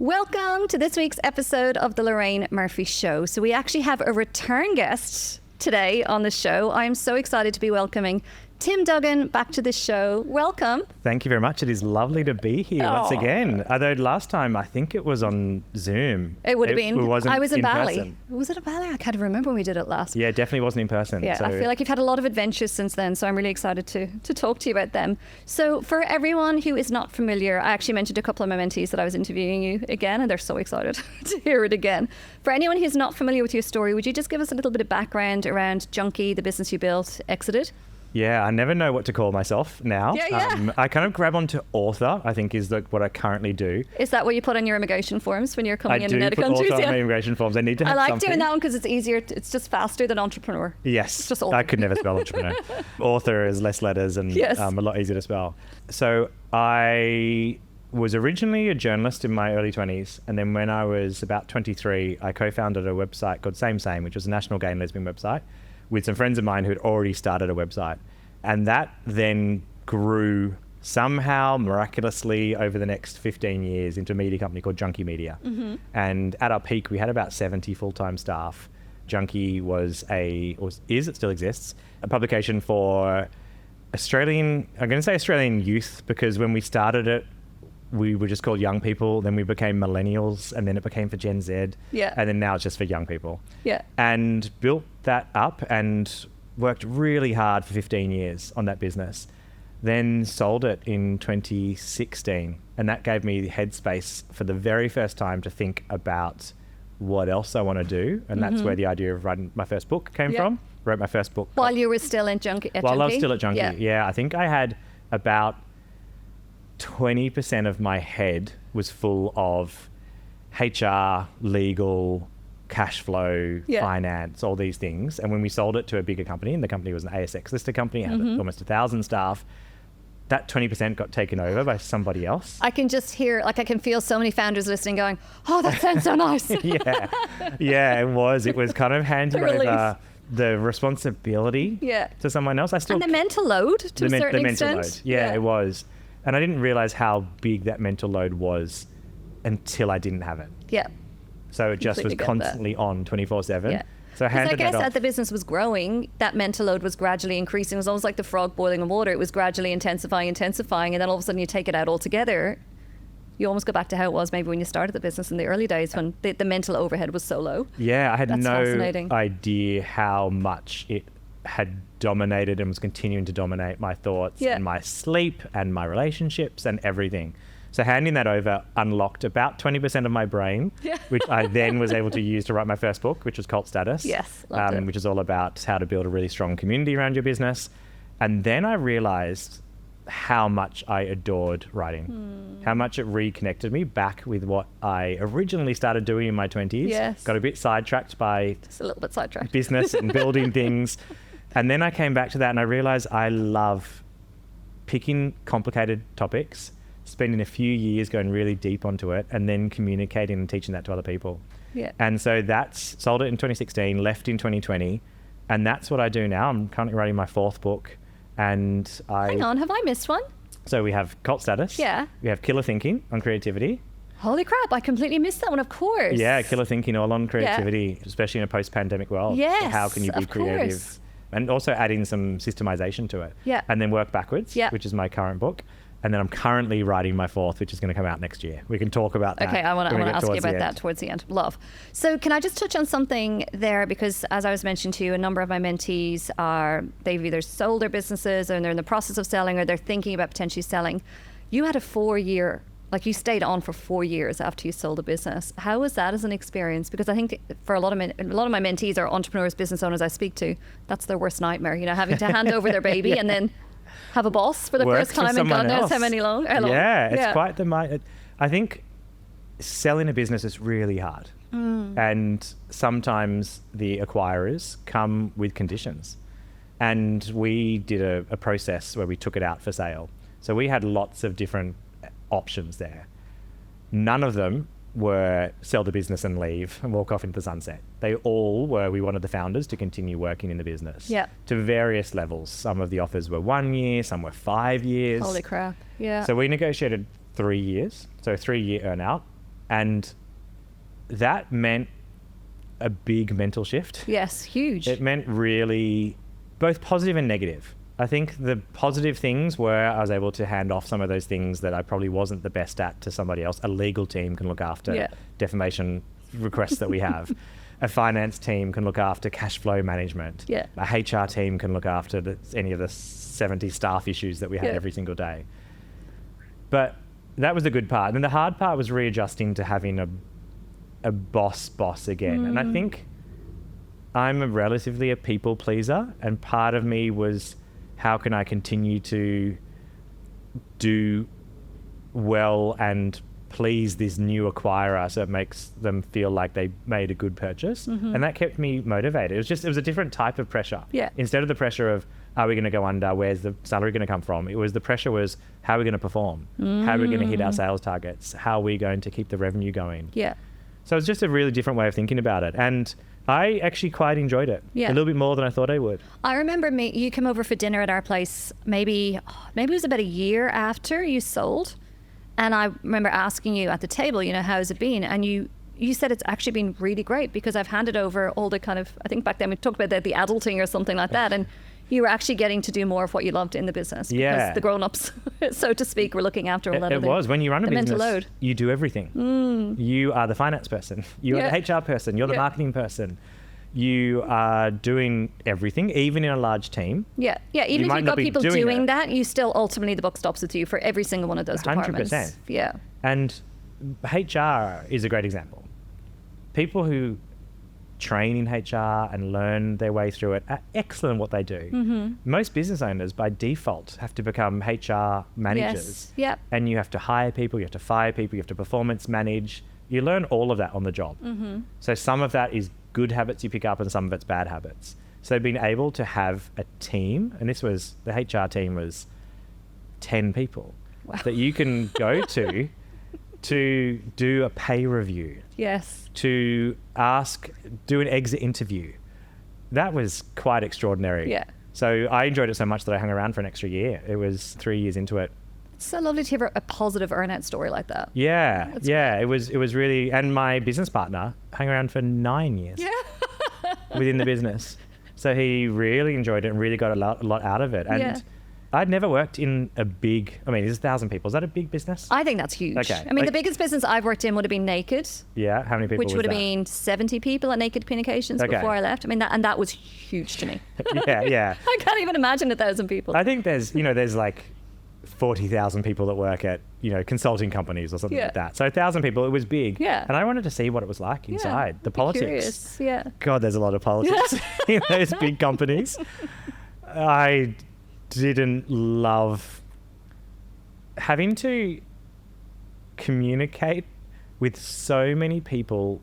Welcome to this week's episode of the Lorraine Murphy Show. So we actually have a return guest today on the show. I'm so excited to be welcoming Tim Duggan back to the show. Welcome. Thank you very much. It is lovely to be here once again. Although last time I think it was on Zoom. It would have been. It wasn't I was in Bali. person. Was it a Bali? I can't remember when we did it last. Yeah, definitely wasn't in person. Yeah, so. I feel like you've had a lot of adventures since then, so I'm really excited to talk to you about them. So for everyone who is not familiar, I actually mentioned a couple of my mentees that I was interviewing you again, and they're so excited to hear it again. For anyone who's not familiar with your story, would you just give us a little bit of background around Junkie, the business you built, exited? Yeah, I never know what to call myself now. Yeah. I kind of grab onto author, I think is what I currently do. Is that what you put on your immigration forms when you're coming in other countries? I do put author on my immigration forms. I need to have I like something. doing that one because it's easier. It's just faster than entrepreneur. Yes, just author. I could never spell entrepreneur. Author is less letters and yes. A lot easier to spell. So I was originally a journalist in my early 20s. And then when I was about 23, I co-founded a website called Same Same, which was a national gay and lesbian website with some friends of mine who had already started a website. And that then grew somehow miraculously over the next 15 years into a media company called Junkie Media. Mm-hmm. And at our peak, we had about 70 full-time staff. Junkie it still exists, a publication for Australian youth, because when we started it, we were just called young people, then we became millennials, and then it became for Gen Z. Yeah. And then now it's just for young people. Yeah. And built that up and worked really hard for 15 years on that business, then sold it in 2016. And that gave me the headspace for the very first time to think about what else I want to do. And that's where the idea of writing my first book came from. Wrote my first book. While you were still in Junkie? While I was still at Junkie, yeah. I think I had about 20% of my head was full of HR, legal, cash flow, finance, all these things. And when we sold it to a bigger company, and the company was an ASX listed company, had almost 1,000 staff, that 20% got taken over by somebody else. I can just hear, I can feel so many founders listening going, oh, that sounds so nice. Yeah, it was. It was kind of handing over the responsibility to someone else. And the mental load to a certain extent. Mental load. Yeah, it was. And I didn't realize how big that mental load was until I didn't have it. Yeah. So it just was constantly on 24/7. Yeah. So I guess as the business was growing, that mental load was gradually increasing. It was almost like the frog boiling in water. It was gradually intensifying. And then all of a sudden you take it out altogether. You almost go back to how it was maybe when you started the business in the early days when the mental overhead was so low. Yeah, I had no idea how much it had dominated and was continuing to dominate my thoughts and my sleep and my relationships and everything. So handing that over unlocked about 20% of my brain, which I then was able to use to write my first book, which was Cult Status. Yes, which is all about how to build a really strong community around your business. And then I realized how much I adored writing, how much it reconnected me back with what I originally started doing in my 20s. Yes. Got a bit sidetracked by just a little bit sidetracked business and building things. And then I came back to that and I realized I love picking complicated topics, spending a few years going really deep onto it, and then communicating and teaching that to other people. Yeah. And so that's sold it in 2016, left in 2020. And that's what I do now. I'm currently writing my fourth book. And Hang on, have I missed one? So we have Cult Status. Yeah. We have Killer Thinking on creativity. Holy crap, I completely missed that one, of course. Yeah, Killer Thinking all on creativity, especially in a post-pandemic world. Yes, so how can you be creative? Course. And also adding some systemization to it. Yeah. And then work backwards, which is my current book. And then I'm currently writing my fourth, which is going to come out next year. We can talk about that. Okay, I want to ask you about that towards the end. Love. So can I just touch on something there? Because as I was mentioning to you, a number of my mentees they've either sold their businesses and they're in the process of selling or they're thinking about potentially selling. You had a 4-year, you stayed on for 4 years after you sold a business. How was that as an experience? Because I think for a lot of my mentees or entrepreneurs, business owners I speak to, that's their worst nightmare, having to hand over their baby and then have a boss for the first time in God knows how long. Yeah, it's quite I think selling a business is really hard. And sometimes the acquirers come with conditions. And we did a process where we took it out for sale. So we had lots of different options there. None of them were sell the business and leave and walk off into the sunset. They all were, we wanted the founders to continue working in the business to various levels. Some of the offers were 1 year, some were 5 years. Holy crap. Yeah. So we negotiated 3 years, so 3-year earn out. And that meant a big mental shift. Yes, huge. It meant really both positive and negative. I think the positive things were I was able to hand off some of those things that I probably wasn't the best at to somebody else. A legal team can look after defamation requests that we have. A finance team can look after cash flow management. Yeah. A HR team can look after any of the 70 staff issues that we had every single day. But that was the good part. And the hard part was readjusting to having a boss again. And I think I'm relatively a people pleaser, and part of me was, how can I continue to do well and please this new acquirer so it makes them feel like they made a good purchase? And that kept me motivated. It was a different type of pressure. Instead of the pressure of, are we going to go under, where's the salary going to come from, the pressure was, how are we going to perform? How are we going to hit our sales targets? How are we going to keep the revenue going? So it's just a really different way of thinking about it. And I actually quite enjoyed it. A little bit more than I thought I would. I remember you came over for dinner at our place maybe it was about a year after you sold. And I remember asking you at the table, how's it been? And you said it's actually been really great, because I've handed over all the kind of, I think back then we talked about the adulting or something like that. And you were actually getting to do more of what you loved in the business. Because the grown-ups, so to speak, were looking after a lot of when you run a business, mental load. You do everything. You are the finance person. You are the HR person. You're the marketing person. You are doing everything, even in a large team. Even if you've got people doing that, you still ultimately, the buck stops with you for every single one of those departments. 100%. Yeah. And HR is a great example. People who train in HR and learn their way through it are excellent at what they do. Most business owners by default have to become HR managers. And you have to hire people, you have to fire people, you have to performance manage. You learn all of that on the job. So some of that is good habits you pick up and some of it's bad habits. So being able to have a team, and the HR team was 10 people that you can go to do a pay review. To do an exit interview. That was quite extraordinary. So I enjoyed it so much that I hung around for an extra year. It was 3 years into it. It's so lovely to hear a positive earn-out story like that. It was really, and my business partner hung around for 9 years within the business. So he really enjoyed it and really got a lot out of it. And I'd never worked in there's 1,000 people. Is that a big business? I think that's huge. Okay. I mean, the biggest business I've worked in would have been Naked. Yeah, how many people Which would have been 70 people at Naked Communications before I left. I mean, that was huge to me. I can't even imagine 1,000 people. I think there's like 40,000 people that work at, consulting companies or something like that. So 1,000 people, it was big. And I wanted to see what it was like inside, the politics. Curious. God, there's a lot of politics in those big companies. I didn't love having to communicate with so many people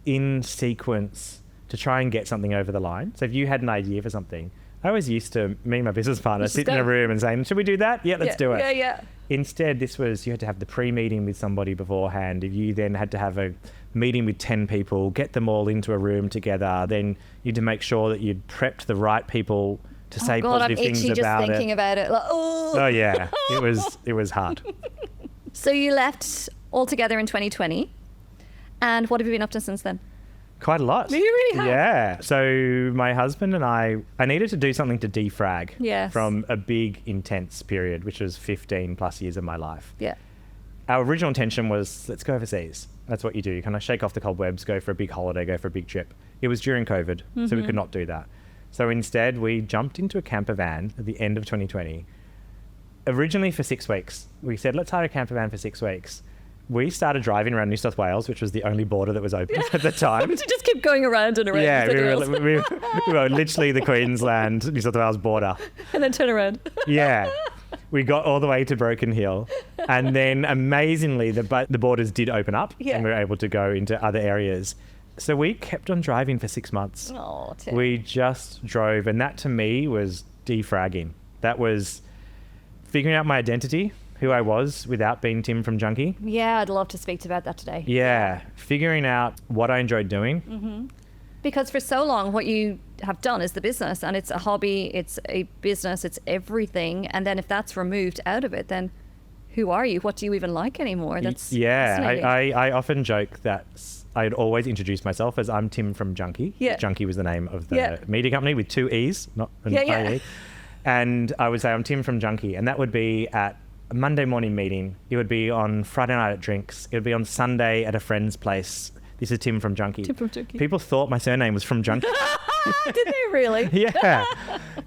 in sequence to try and get something over the line. So if you had an idea for something, I was used to me and my business partner sitting in a room and saying, should we do that? Yeah, let's do it. Instead, you had to have the pre-meeting with somebody beforehand. If you then had to have a meeting with 10 people, get them all into a room together, then you had to make sure that you'd prepped the right people to say positive things about it. I'm just thinking about it. Like, oh yeah, it was hard. So you left altogether in 2020, and what have you been up to since then? Quite a lot. You really have? Yeah. So my husband and I needed to do something to defrag from a big, intense period, which was 15 plus years of my life. Our original intention was, let's go overseas. That's what you do. You kind of shake off the cobwebs, go for a big holiday, go for a big trip. It was during COVID, so we could not do that. So instead, we jumped into a camper van at the end of 2020, originally for 6 weeks. We said, let's hire a camper van for 6 weeks. We started driving around New South Wales, which was the only border that was open at the time. To just keep going around and around. Yeah, we were literally the Queensland, New South Wales border. And then turn around. We got all the way to Broken Hill. And then amazingly, the borders did open up and we were able to go into other areas. So we kept on driving for 6 months. Oh, Tim. We just drove. And that to me was defragging. That was figuring out my identity, who I was without being Tim from Junkie. Yeah, I'd love to speak about that today. Yeah, figuring out what I enjoyed doing. Because for so long, what you have done is the business, and it's a hobby, it's a business, it's everything. And then if that's removed out of it, then who are you? What do you even like anymore? That's yeah. fascinating. I often joke that I'd always introduce myself as I'm Tim from Junkie. Yeah. Junkie was the name of the Yeah. media company with 2 E's, not an Yeah. IE. And I would say I'm Tim from Junkie, and that would be at a Monday morning meeting. It would be on Friday night at drinks. It would be on Sunday at a friend's place. This is Tim from Junkie. Tim from Junkie. People thought my surname was from Junkie. Did they really? Yeah.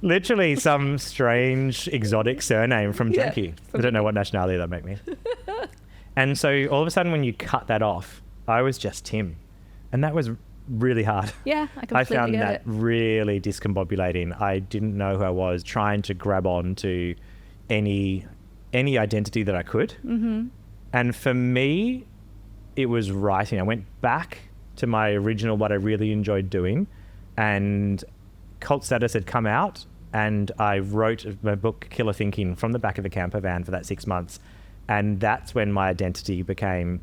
Literally some strange exotic surname from Yeah, Junkie. I don't know what nationality that'd make me. And so all of a sudden when you cut that off, I was just Tim. And that was really hard. Yeah, I I completely found get that it. really discombobulating. I didn't know who I was, trying to grab on to any identity that I could. Mm-hmm. And for me, it was writing. I went back to my original, what I really enjoyed doing, and Cult Status had come out, and I wrote my book, Killer Thinking, from the back of a camper van for that 6 months. And that's when my identity became,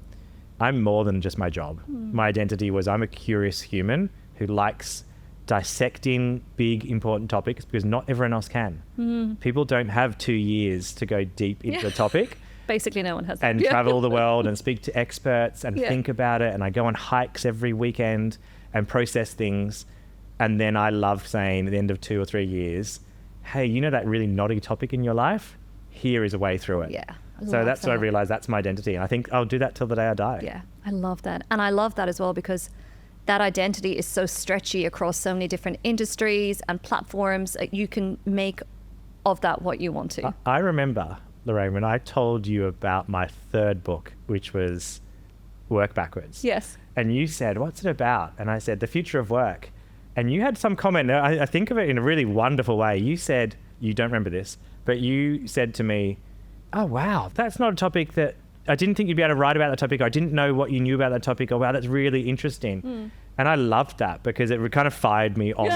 I'm more than just my job. My identity was, I'm a curious human who likes dissecting big, important topics because not everyone else can. People don't have 2 years to go deep into a topic Basically, no one has that. and Yeah. travel the world and speak to experts and Yeah. think about it. And I go on hikes every weekend and process things. And then I love saying at the end of 2 or 3 years, hey, you know that really knotty topic in your life? Here is a way through it. Yeah. I So love that's what I that. realized that's my identity. And I think I'll do that till the day I die. Yeah, I love that. And I love that as well because that identity is so stretchy across so many different industries and platforms. You can make of that what you want to. I remember, Lorraine, when I told you about my 3rd book, which was Work Backwards. Yes. And you said, what's it about? And I said, the future of work. And you had some comment, I think of it in a really wonderful way. You said, you don't remember this, but you said to me, oh, wow, that's not a topic that I didn't think you'd be able to write about that topic. Or I didn't know what you knew about that topic. Or wow, that's really interesting. And I loved that because it kind of fired me on.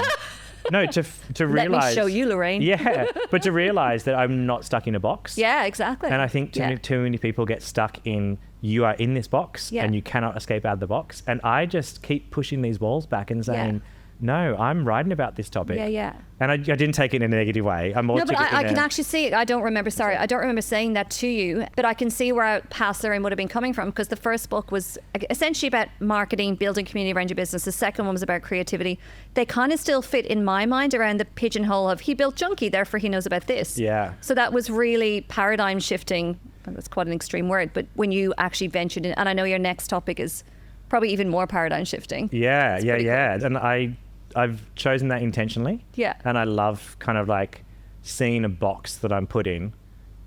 No, to Let realize. me show you, Lorraine. Yeah, but to realize that I'm not stuck in a box. Yeah, exactly. And I think Yeah. too many people get stuck in, you are in this box Yeah. and you cannot escape out of the box. And I just keep pushing these walls back and saying, no, I'm writing about this topic. Yeah, yeah. And I didn't take it in a negative way. I'm more No, but took it I in can a- actually see it. I don't remember saying that to you, but I can see where past Lorraine would have been coming from because the first book was essentially about marketing, building community around your business. The second one was about creativity. They kind of still fit in my mind around the pigeonhole of he built Junkie, therefore he knows about this. Yeah. So that was really paradigm shifting. And that's quite an extreme word, but when you actually ventured in, and I know your next topic is probably even more paradigm shifting. Yeah, It's yeah, pretty yeah. And I've chosen that intentionally. Yeah. And I love kind of like seeing a box that I'm put in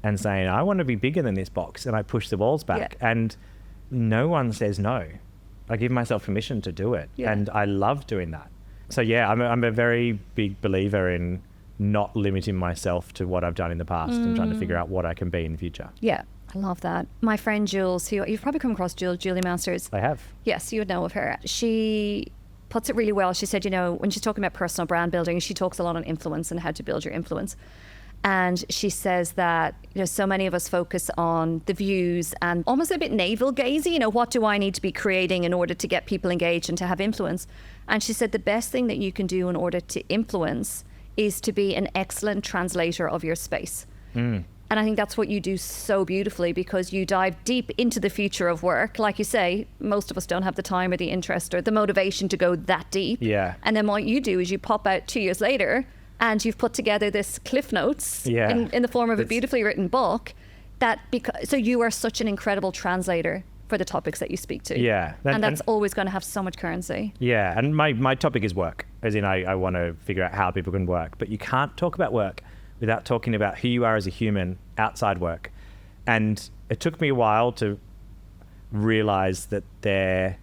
and saying, I want to be bigger than this box. And I push the walls back. Yeah. And no one says no. I give myself permission to do it. Yeah. And I love doing that. So yeah, I'm a very big believer in not limiting myself to what I've done in the past and trying to figure out what I can be in the future. Yeah, I love that. My friend Jules, who you've probably come across, Julie Masters. I have. Yes, you would know of her. She puts it really well. She said, when she's talking about personal brand building, she talks a lot on influence and how to build your influence. And she says that, so many of us focus on the views and almost a bit navel gazy, what do I need to be creating in order to get people engaged and to have influence? And she said the best thing that you can do in order to influence is to be an excellent translator of your space. And I think that's what you do so beautifully because you dive deep into the future of work. Like you say, most of us don't have the time or the interest or the motivation to go that deep. Yeah. And then what you do is you pop out 2 years later and you've put together this cliff notes in the form of a beautifully written book so you are such an incredible translator for the topics that you speak to. Yeah. And that's always going to have so much currency. Yeah, and my topic is work, as in I want to figure out how people can work. But you can't talk about work without talking about who you are as a human outside work. And it took me a while to realize that there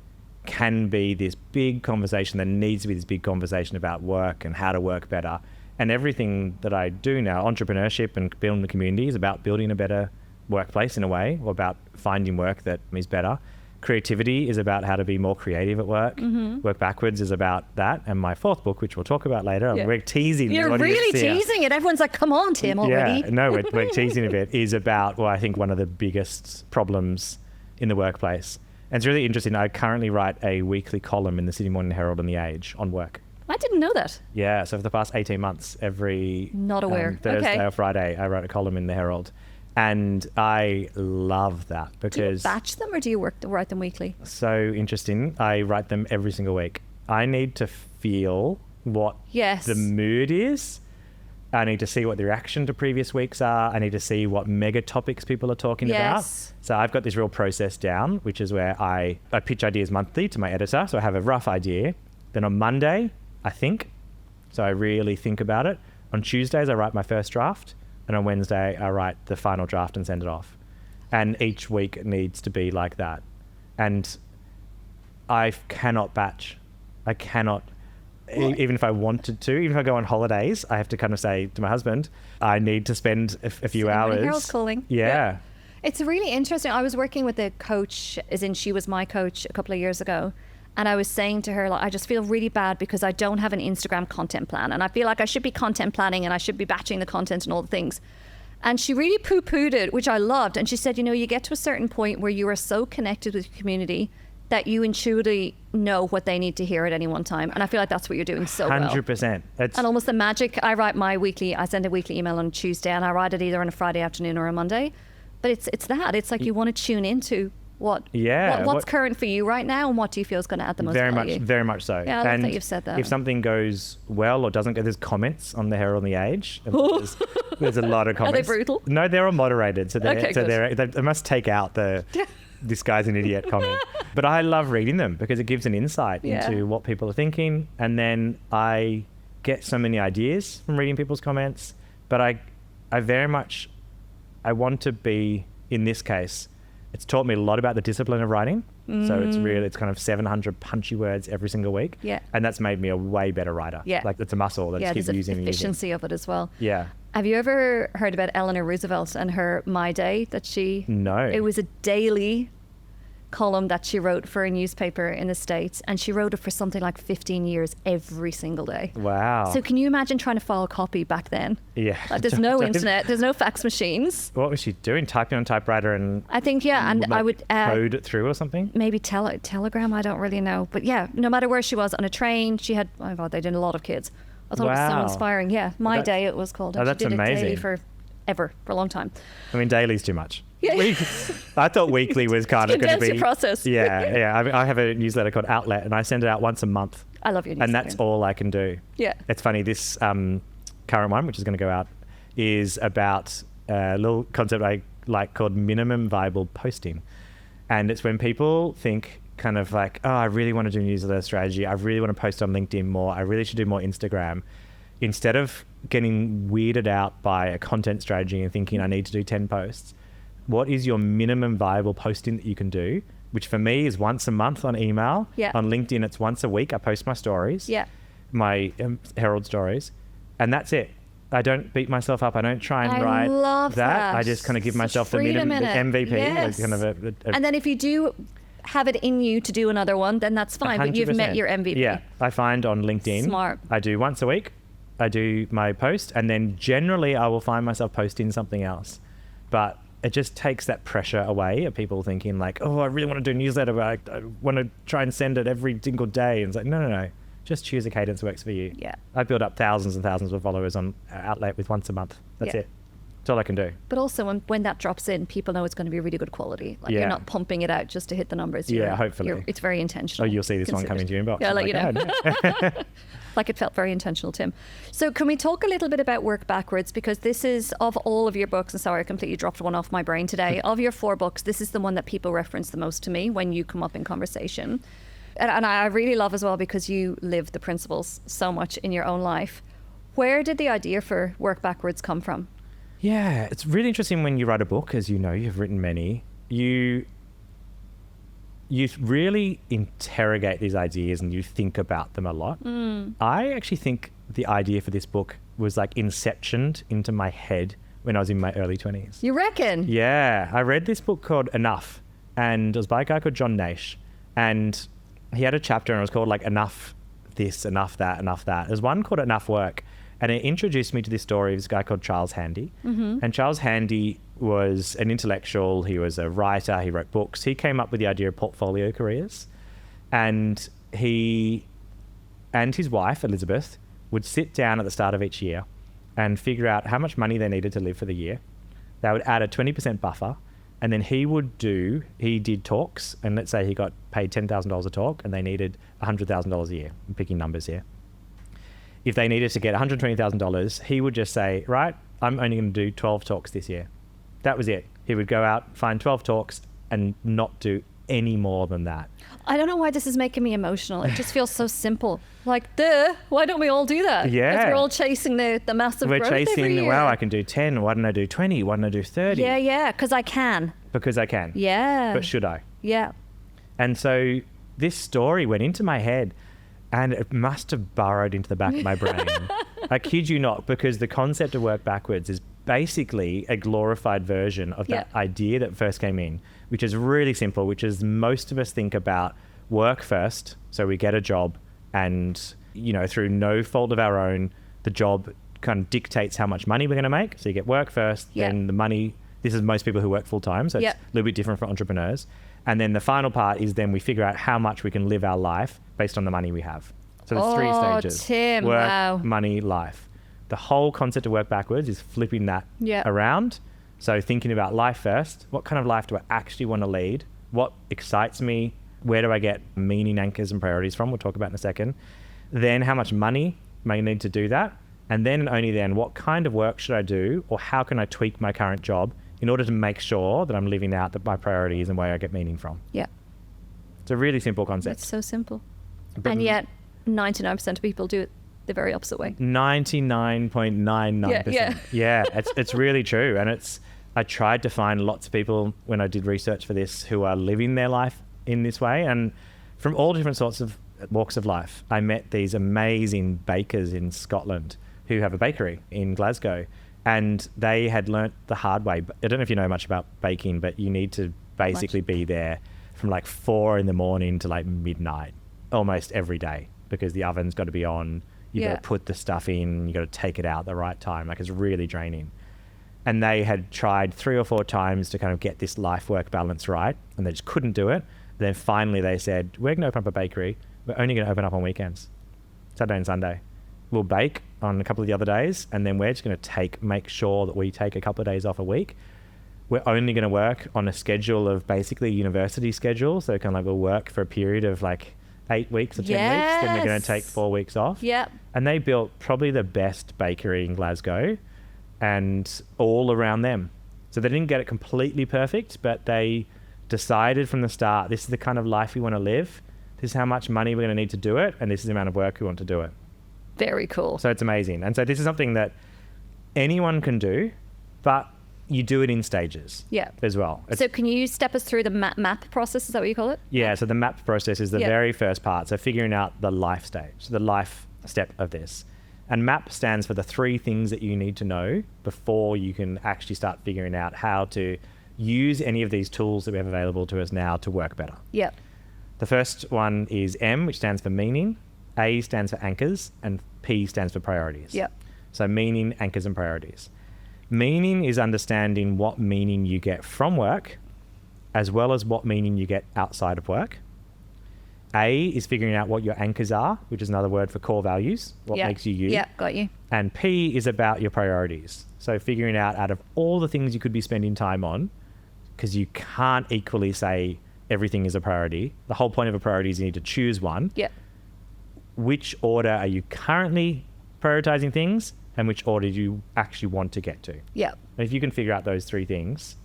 can be this big conversation, there needs to be this big conversation about work and how to work better. And everything that I do now, entrepreneurship and building the community, is about building a better workplace in a way, or about finding work that is better. Creativity is about how to be more creative at work. Work Backwards is about that. And my 4th book, which we'll talk about later, we're teasing. You're really teasing it. Everyone's like, come on, Tim, already. Yeah, no, we're teasing a bit, is about, I think one of the biggest problems in the workplace. And it's really interesting. I currently write a weekly column in the Sydney Morning Herald and The Age on work. I didn't know that. Yeah, so for the past 18 months, every Not aware. Thursday Okay. or Friday, I write a column in the Herald. And I love that Do you because batch them or do you write them weekly? so interesting. I write them every single week. I need to feel what Yes. the mood is. I need to see what the reaction to previous weeks are. I need to see what mega topics people are talking Yes. about. So I've got this real process down, which is where I pitch ideas monthly to my editor. So I have a rough idea. Then on Monday, I think. So I really think about it. On Tuesdays, I write my first draft. And on Wednesday, I write the final draft and send it off. And each week it needs to be like that. And I cannot batch. I cannot, even if I wanted to, even if I go on holidays, I have to kind of say to my husband, I need to spend a few hours. Harold's calling. Yeah. It's really interesting. I was working with a coach, as in she was my coach a couple of years ago. And I was saying to her, like, I just feel really bad because I don't have an Instagram content plan. And I feel like I should be content planning and I should be batching the content and all the things. And she really poo-pooed it, which I loved. And she said, you know, you get to a certain point where you are so connected with your community that you intuitively know what they need to hear at any one time. And I feel like that's what you're doing so well. 100%. And almost the magic, I send a weekly email on a Tuesday and I write it either on a Friday afternoon or a Monday. But it's that. It's like you want to tune into what's current for you right now and what do you feel is going to add the most value. Very much so. Yeah, I love that you've said that. If something goes well or doesn't go, there's comments on the Herald and the Age. And there's a lot of comments. Are they brutal? No, they're all moderated. So good. they must take out the this guy's an idiot comment. But I love reading them because it gives an insight into what people are thinking. And then I get so many ideas from reading people's comments. But I very much, I want to be, in this case, it's taught me a lot about the discipline of writing. So it's kind of 700 punchy words every single week. Yeah. And that's made me a way better writer. Yeah. Like it's a muscle that just keeps using and using. Efficiency of it as well. Yeah. Have you ever heard about Eleanor Roosevelt and her My Day that she... No. It was a daily column that she wrote for a newspaper in the States, and she wrote it for something like 15 years every single day. Wow. So can you imagine trying to file copy back then? Yeah. Like, there's no internet, there's no fax machines. What was she doing? Typing on typewriter and... I think, and like I would... code it through or something? Maybe Telegram, I don't really know. But yeah, no matter where she was, on a train, she had... Oh God, they did a lot of kids. I thought it was so inspiring. Yeah, My Day it was called. And that's she did amazing. it daily for a long time. I mean, daily's too much. Yeah. I thought weekly was kind of going to be... Condense your process. Yeah. I have a newsletter called Outlet and I send it out once a month. I love your newsletter. And that's all I can do. Yeah. It's funny, this current one, which is going to go out, is about a little concept I like called minimum viable posting. And it's when people think kind of like, oh, I really want to do newsletter strategy. I really want to post on LinkedIn more. I really should do more Instagram. Instead of getting weirded out by a content strategy and thinking I need to do 10 posts, what is your minimum viable posting that you can do? Which for me is once a month on email. Yeah. On LinkedIn, it's once a week. I post my stories. Yeah. My Herald stories. And that's it. I don't beat myself up. I don't try and write love that. I just kind of give Such myself the freedom minimum, the in it. MVP. Yes. Kind of and then if you do have it in you to do another one, then that's fine. 100%. But you've met your MVP. Yeah. I find on LinkedIn, Smart. I do once a week. I do my post, and then generally I will find myself posting something else. But it just takes that pressure away of people thinking like, oh, I really want to do a newsletter, but I want to try and send it every single day. And it's like, no. Just choose a cadence that works for you. Yeah. I build up thousands and thousands of followers on Outlet with once a month. That's it. That's all I can do. But also when that drops in, people know it's going to be really good quality. Like you're not pumping it out just to hit the numbers. Hopefully. It's very intentional. Oh, you'll see this one coming to your inbox. Yeah, I'll let you know. No. Like it felt very intentional, Tim. So can we talk a little bit about Work Backwards? Because this is, of all of your books, and sorry, I completely dropped one off my brain today. Of your 4 books, this is the one that people reference the most to me when you come up in conversation. And I really love as well because you live the principles so much in your own life. Where did the idea for Work Backwards come from? Yeah, it's really interesting when you write a book, as you know, you've written many. You really interrogate these ideas and you think about them a lot. I actually think the idea for this book was like inceptioned into my head when I was in my early 20s. You reckon? Yeah. I read this book called Enough, and it was by a guy called John Nash. And he had a chapter and it was called like Enough This, Enough That, Enough That. There's one called Enough Work. And it introduced me to this story of this guy called Charles Handy. And Charles Handy was an intellectual. He was a writer. He wrote books. He came up with the idea of portfolio careers. And he and his wife, Elizabeth, would sit down at the start of each year and figure out how much money they needed to live for the year, They would add a 20% buffer, and then he did talks, and let's say he got paid $10,000 a talk and they needed $100,000 a year. I'm picking numbers here. If they needed to get $120,000, he would just say, right, I'm only going to do 12 talks this year. That was it. He would go out, find 12 talks and not do any more than that. I don't know why this is making me emotional. It just feels so simple. Like, duh, why don't we all do that? Yeah. Because we're all chasing the massive growth every year. Well, I can do 10. Why don't I do 20? Why don't I do 30? Yeah, because I can. Because I can. Yeah. But should I? Yeah. And so this story went into my head and it must have burrowed into the back of my brain. I kid you not, because the concept of work backwards is basically a glorified version of that idea that first came in, which is really simple, which is most of us think about work first. So we get a job and, through no fault of our own, the job kind of dictates how much money we're going to make. So you get work first, then the money. This is most people who work full time. So it's a little bit different for entrepreneurs. And then the final part is then we figure out how much we can live our life based on the money we have. So there's 3 stages. Tim, work, wow. money, life. The whole concept of work backwards is flipping that around. So thinking about life first. What kind of life do I actually want to lead? What excites me? Where do I get meaning, anchors, and priorities from? We'll talk about in a second. Then how much money may I need to do that? And then and only then, what kind of work should I do? Or how can I tweak my current job in order to make sure that I'm living out my priorities and where I get meaning from? Yeah. It's a really simple concept. It's so simple. And yet 99% of people do it the very opposite way. 99.99%. Yeah, it's really true. And I tried to find lots of people when I did research for this who are living their life in this way, and from all different sorts of walks of life. I met these amazing bakers in Scotland who have a bakery in Glasgow, and they had learnt the hard way. I don't know if you know much about baking, but you need to basically be there from like 4 a.m. to like midnight almost every day, because the oven's got to be on. You got to put the stuff in, you got to take it out at the right time. Like, it's really draining. And they had tried 3 or 4 times to kind of get this life-work balance right, and they just couldn't do it. Then finally they said, we're going to open up a bakery. We're only going to open up on weekends, Saturday and Sunday. We'll bake on a couple of the other days, and then we're just going to make sure that we take a couple of days off a week. We're only going to work on a schedule of basically a university schedule. So kind of like we'll work for a period of like 8 weeks or 10 weeks. Then we're going to take 4 weeks off. Yep. And they built probably the best bakery in Glasgow and all around them. So they didn't get it completely perfect, but they decided from the start, this is the kind of life we want to live. This is how much money we're going to need to do it. And this is the amount of work we want to do it. Very cool. So it's amazing. And so this is something that anyone can do, but you do it in stages as well. So can you step us through the map process? Is that what you call it? Yeah, so the map process is the very first part. So figuring out the life stage, so the life step of this. And MAP stands for the 3 things that you need to know before you can actually start figuring out how to use any of these tools that we have available to us now to work better. Yep. The first one is M, which stands for meaning. A stands for anchors, and P stands for priorities. Yep. So meaning, anchors, and priorities. Meaning is understanding what meaning you get from work, as well as what meaning you get outside of work. A is figuring out what your anchors are, which is another word for core values, what makes you you. Yeah, got you. And P is about your priorities. So figuring out of all the things you could be spending time on, because you can't equally say everything is a priority. The whole point of a priority is you need to choose one. Yep. Which order are you currently prioritizing things, and which order do you actually want to get to? Yep. And if you can figure out those 3 things,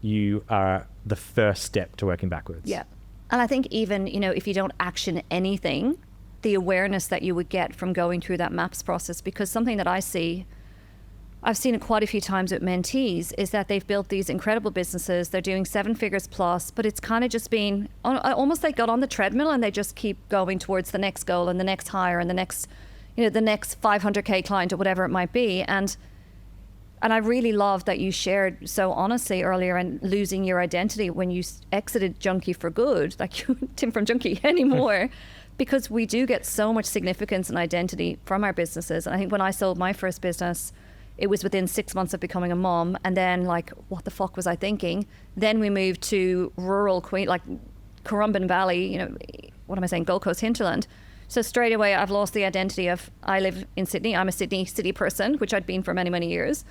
you are the first step to working backwards. Yeah. And I think even, if you don't action anything, the awareness that you would get from going through that MAPS process, because something that I've seen it quite a few times with mentees, is that they've built these incredible businesses. They're doing 7 figures plus, but it's kind of just been almost like got on the treadmill and they just keep going towards the next goal and the next hire and the next, the next 500K client or whatever it might be. And I really love that you shared so honestly earlier, and losing your identity when you exited Junkie for good, like you, Tim from Junkie anymore, because we do get so much significance and identity from our businesses. And I think when I sold my first business, it was within 6 months of becoming a mom. And then like, what the fuck was I thinking? Then we moved to rural Queen, like Currumbin Valley, what am I saying? Gold Coast hinterland. So straight away, I've lost the identity of, I live in Sydney. I'm a Sydney city person, which I'd been for many, many years.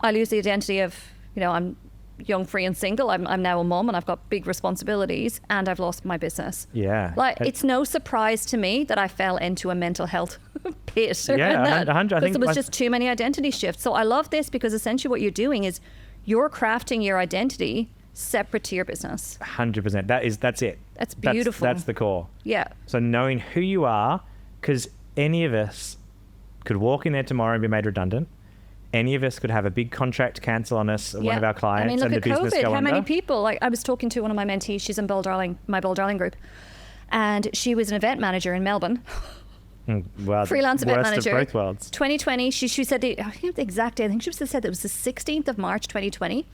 I lose the identity of I'm young, free and single. I'm now a mum and I've got big responsibilities and I've lost my business. Yeah. Like, it's no surprise to me that I fell into a mental health pit. Yeah, 100. I think there was just too many identity shifts. So I love this because essentially what you're doing is you're crafting your identity separate to your business. 100%. That's it. That's beautiful. That's the core. Yeah. So knowing who you are, because any of us could walk in there tomorrow and be made redundant. Any of us could have a big contract cancel on us, one of our clients, look and the at business COVID. go How under. many people? Like, I was talking to one of my mentees. She's in my Bold Darling group, and she was an event manager in Melbourne. Well, Freelance event manager. Of both worlds. 2020. She said I think the exact day. I think she said that it was the 16th of March, 2020,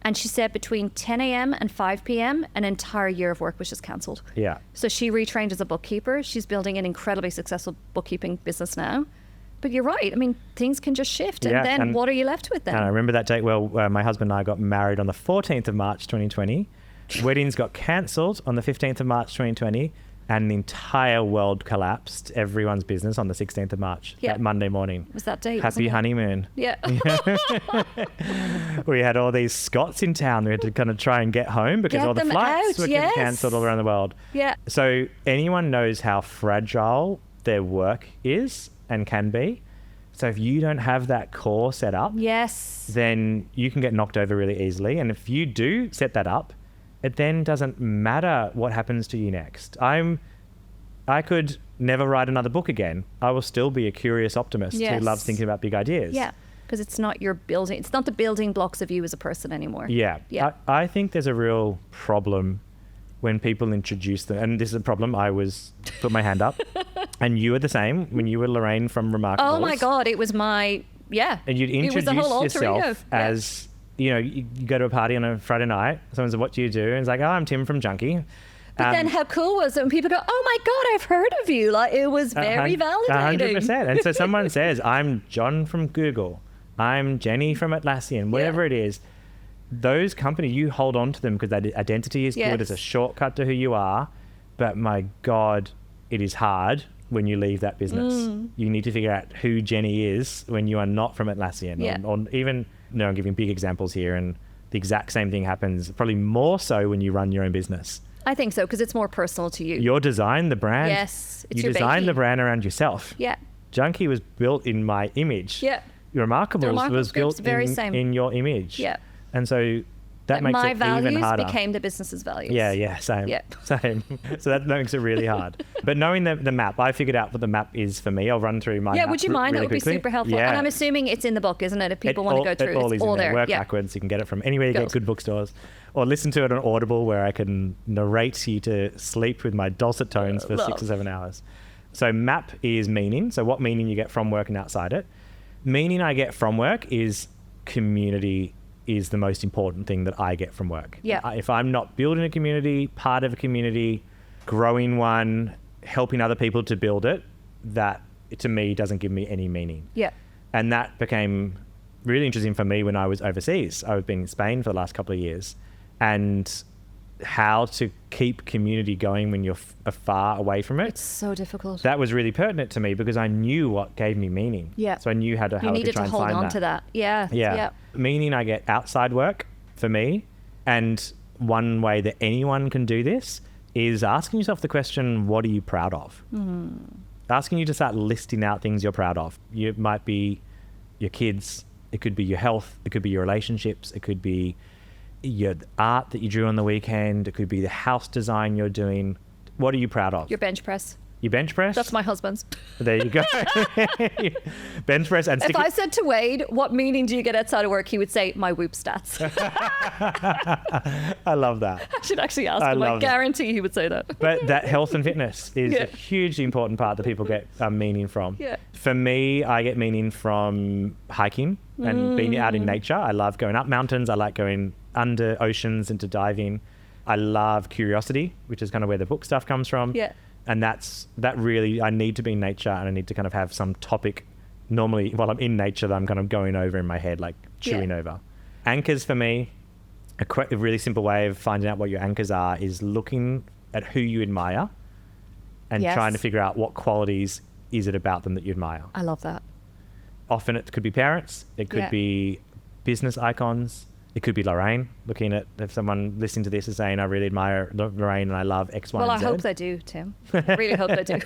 and she said between 10 a.m. and 5 p.m. an entire year of work was just cancelled. Yeah. So she retrained as a bookkeeper. She's building an incredibly successful bookkeeping business now. But you're right. I mean, things can just shift. And then what are you left with then? And I remember that date well. My husband and I got married on the 14th of March 2020. Weddings got cancelled on the 15th of March 2020. And the entire world collapsed, everyone's business, on the 16th of March, that Monday morning. It was that date. Happy honeymoon. Yeah. We had all these Scots in town. We had to kind of try and get home because all the flights were getting cancelled all around the world. Yeah. So anyone knows how fragile their work is and can be. So if you don't have that core set up, then you can get knocked over really easily. And if you do set that up, it then doesn't matter what happens to you next. I could never write another book again. I will still be a curious optimist who loves thinking about big ideas. Yeah, because it's not the building blocks of you as a person anymore. Yeah. I think there's a real problem when people introduce them, and this is a problem. Put my hand up, and you were the same when you were Lorraine from Remarkables. Oh my God, it was and you'd introduce yourself as, you go to a party on a Friday night, someone says, what do you do? And it's like, oh, I'm Tim from Junkie. But then how cool was it when people go, oh my God, I've heard of you. Like, it was very validating. 100%. And so someone says, I'm John from Google. I'm Jenny from Atlassian, whatever it is. Those companies, you hold on to them because that identity is good. It's a shortcut to who you are. But my God, it is hard when you leave that business. You need to figure out who Jenny is when you are not from Atlassian. Or even, I'm giving big examples here, and the exact same thing happens probably more so when you run your own business. I think so, because it's more personal to you. You design the brand. Yes, it's you your design baby. the brand around yourself. Yeah. Junkie was built in my image. Yeah. Remarkables was built in your image. Yeah. And so that makes it even harder. My values became the business's values. Yeah, same. Yeah. Same. So that makes it really hard. But knowing the map, I figured out what the map is for me. I'll run through my map. Would you mind? Really that would quickly. be super helpful. Yeah. And I'm assuming it's in the book, isn't it? If people want to go through it, it's all there. Work backwards. You can get it from anywhere you get good bookstores. Or listen to it on Audible, where I can narrate you to sleep with my dulcet tones for 6 or 7 hours. So map is meaning. So what meaning you get from work and outside it. Meaning I get from work is community is the most important thing that I get from work. Yeah. If I'm not building a community, part of a community, growing one, helping other people to build it, that to me doesn't give me any meaning. Yeah. And that became really interesting for me when I was overseas. I've been in Spain for the last couple of years, and how to keep community going when you're far away from it. It's so difficult. That was really pertinent to me because I knew what gave me meaning. Yeah. So I knew how to try and find that. You needed to hold on to that. Yeah. Meaning I get outside work for me. And one way that anyone can do this is asking yourself the question, what are you proud of? Asking you to start listing out things you're proud of. It might be your kids. It could be your health. It could be your relationships. It could be your art that you drew on the weekend. It could be the house design you're doing. What are you proud of? Your bench press. Your bench press? That's my husband's. There you go. Bench press. And if I said to Wade, what meaning do you get outside of work? He would say, my Whoop stats. I love that. I should actually ask him. I guarantee he would say that. But that health and fitness is a hugely important part that people get meaning from. Yeah. For me, I get meaning from hiking and being out in nature. I love going up mountains. I like going under oceans into diving. I love curiosity, which is kind of where the book stuff comes from. Yeah. And that really, I need to be in nature, and I need to kind of have some topic normally while I'm in nature that I'm kind of going over in my head, like chewing over. Anchors for me, a really simple way of finding out what your anchors are is looking at who you admire and trying to figure out what qualities is it about them that you admire. I love that. Often it could be parents, it could be business icons, It could be Lorraine, looking at if someone listening to this is saying, I really admire Lorraine and I love X, Y, Well, I and Z. hope they do, Tim. I really hope they do.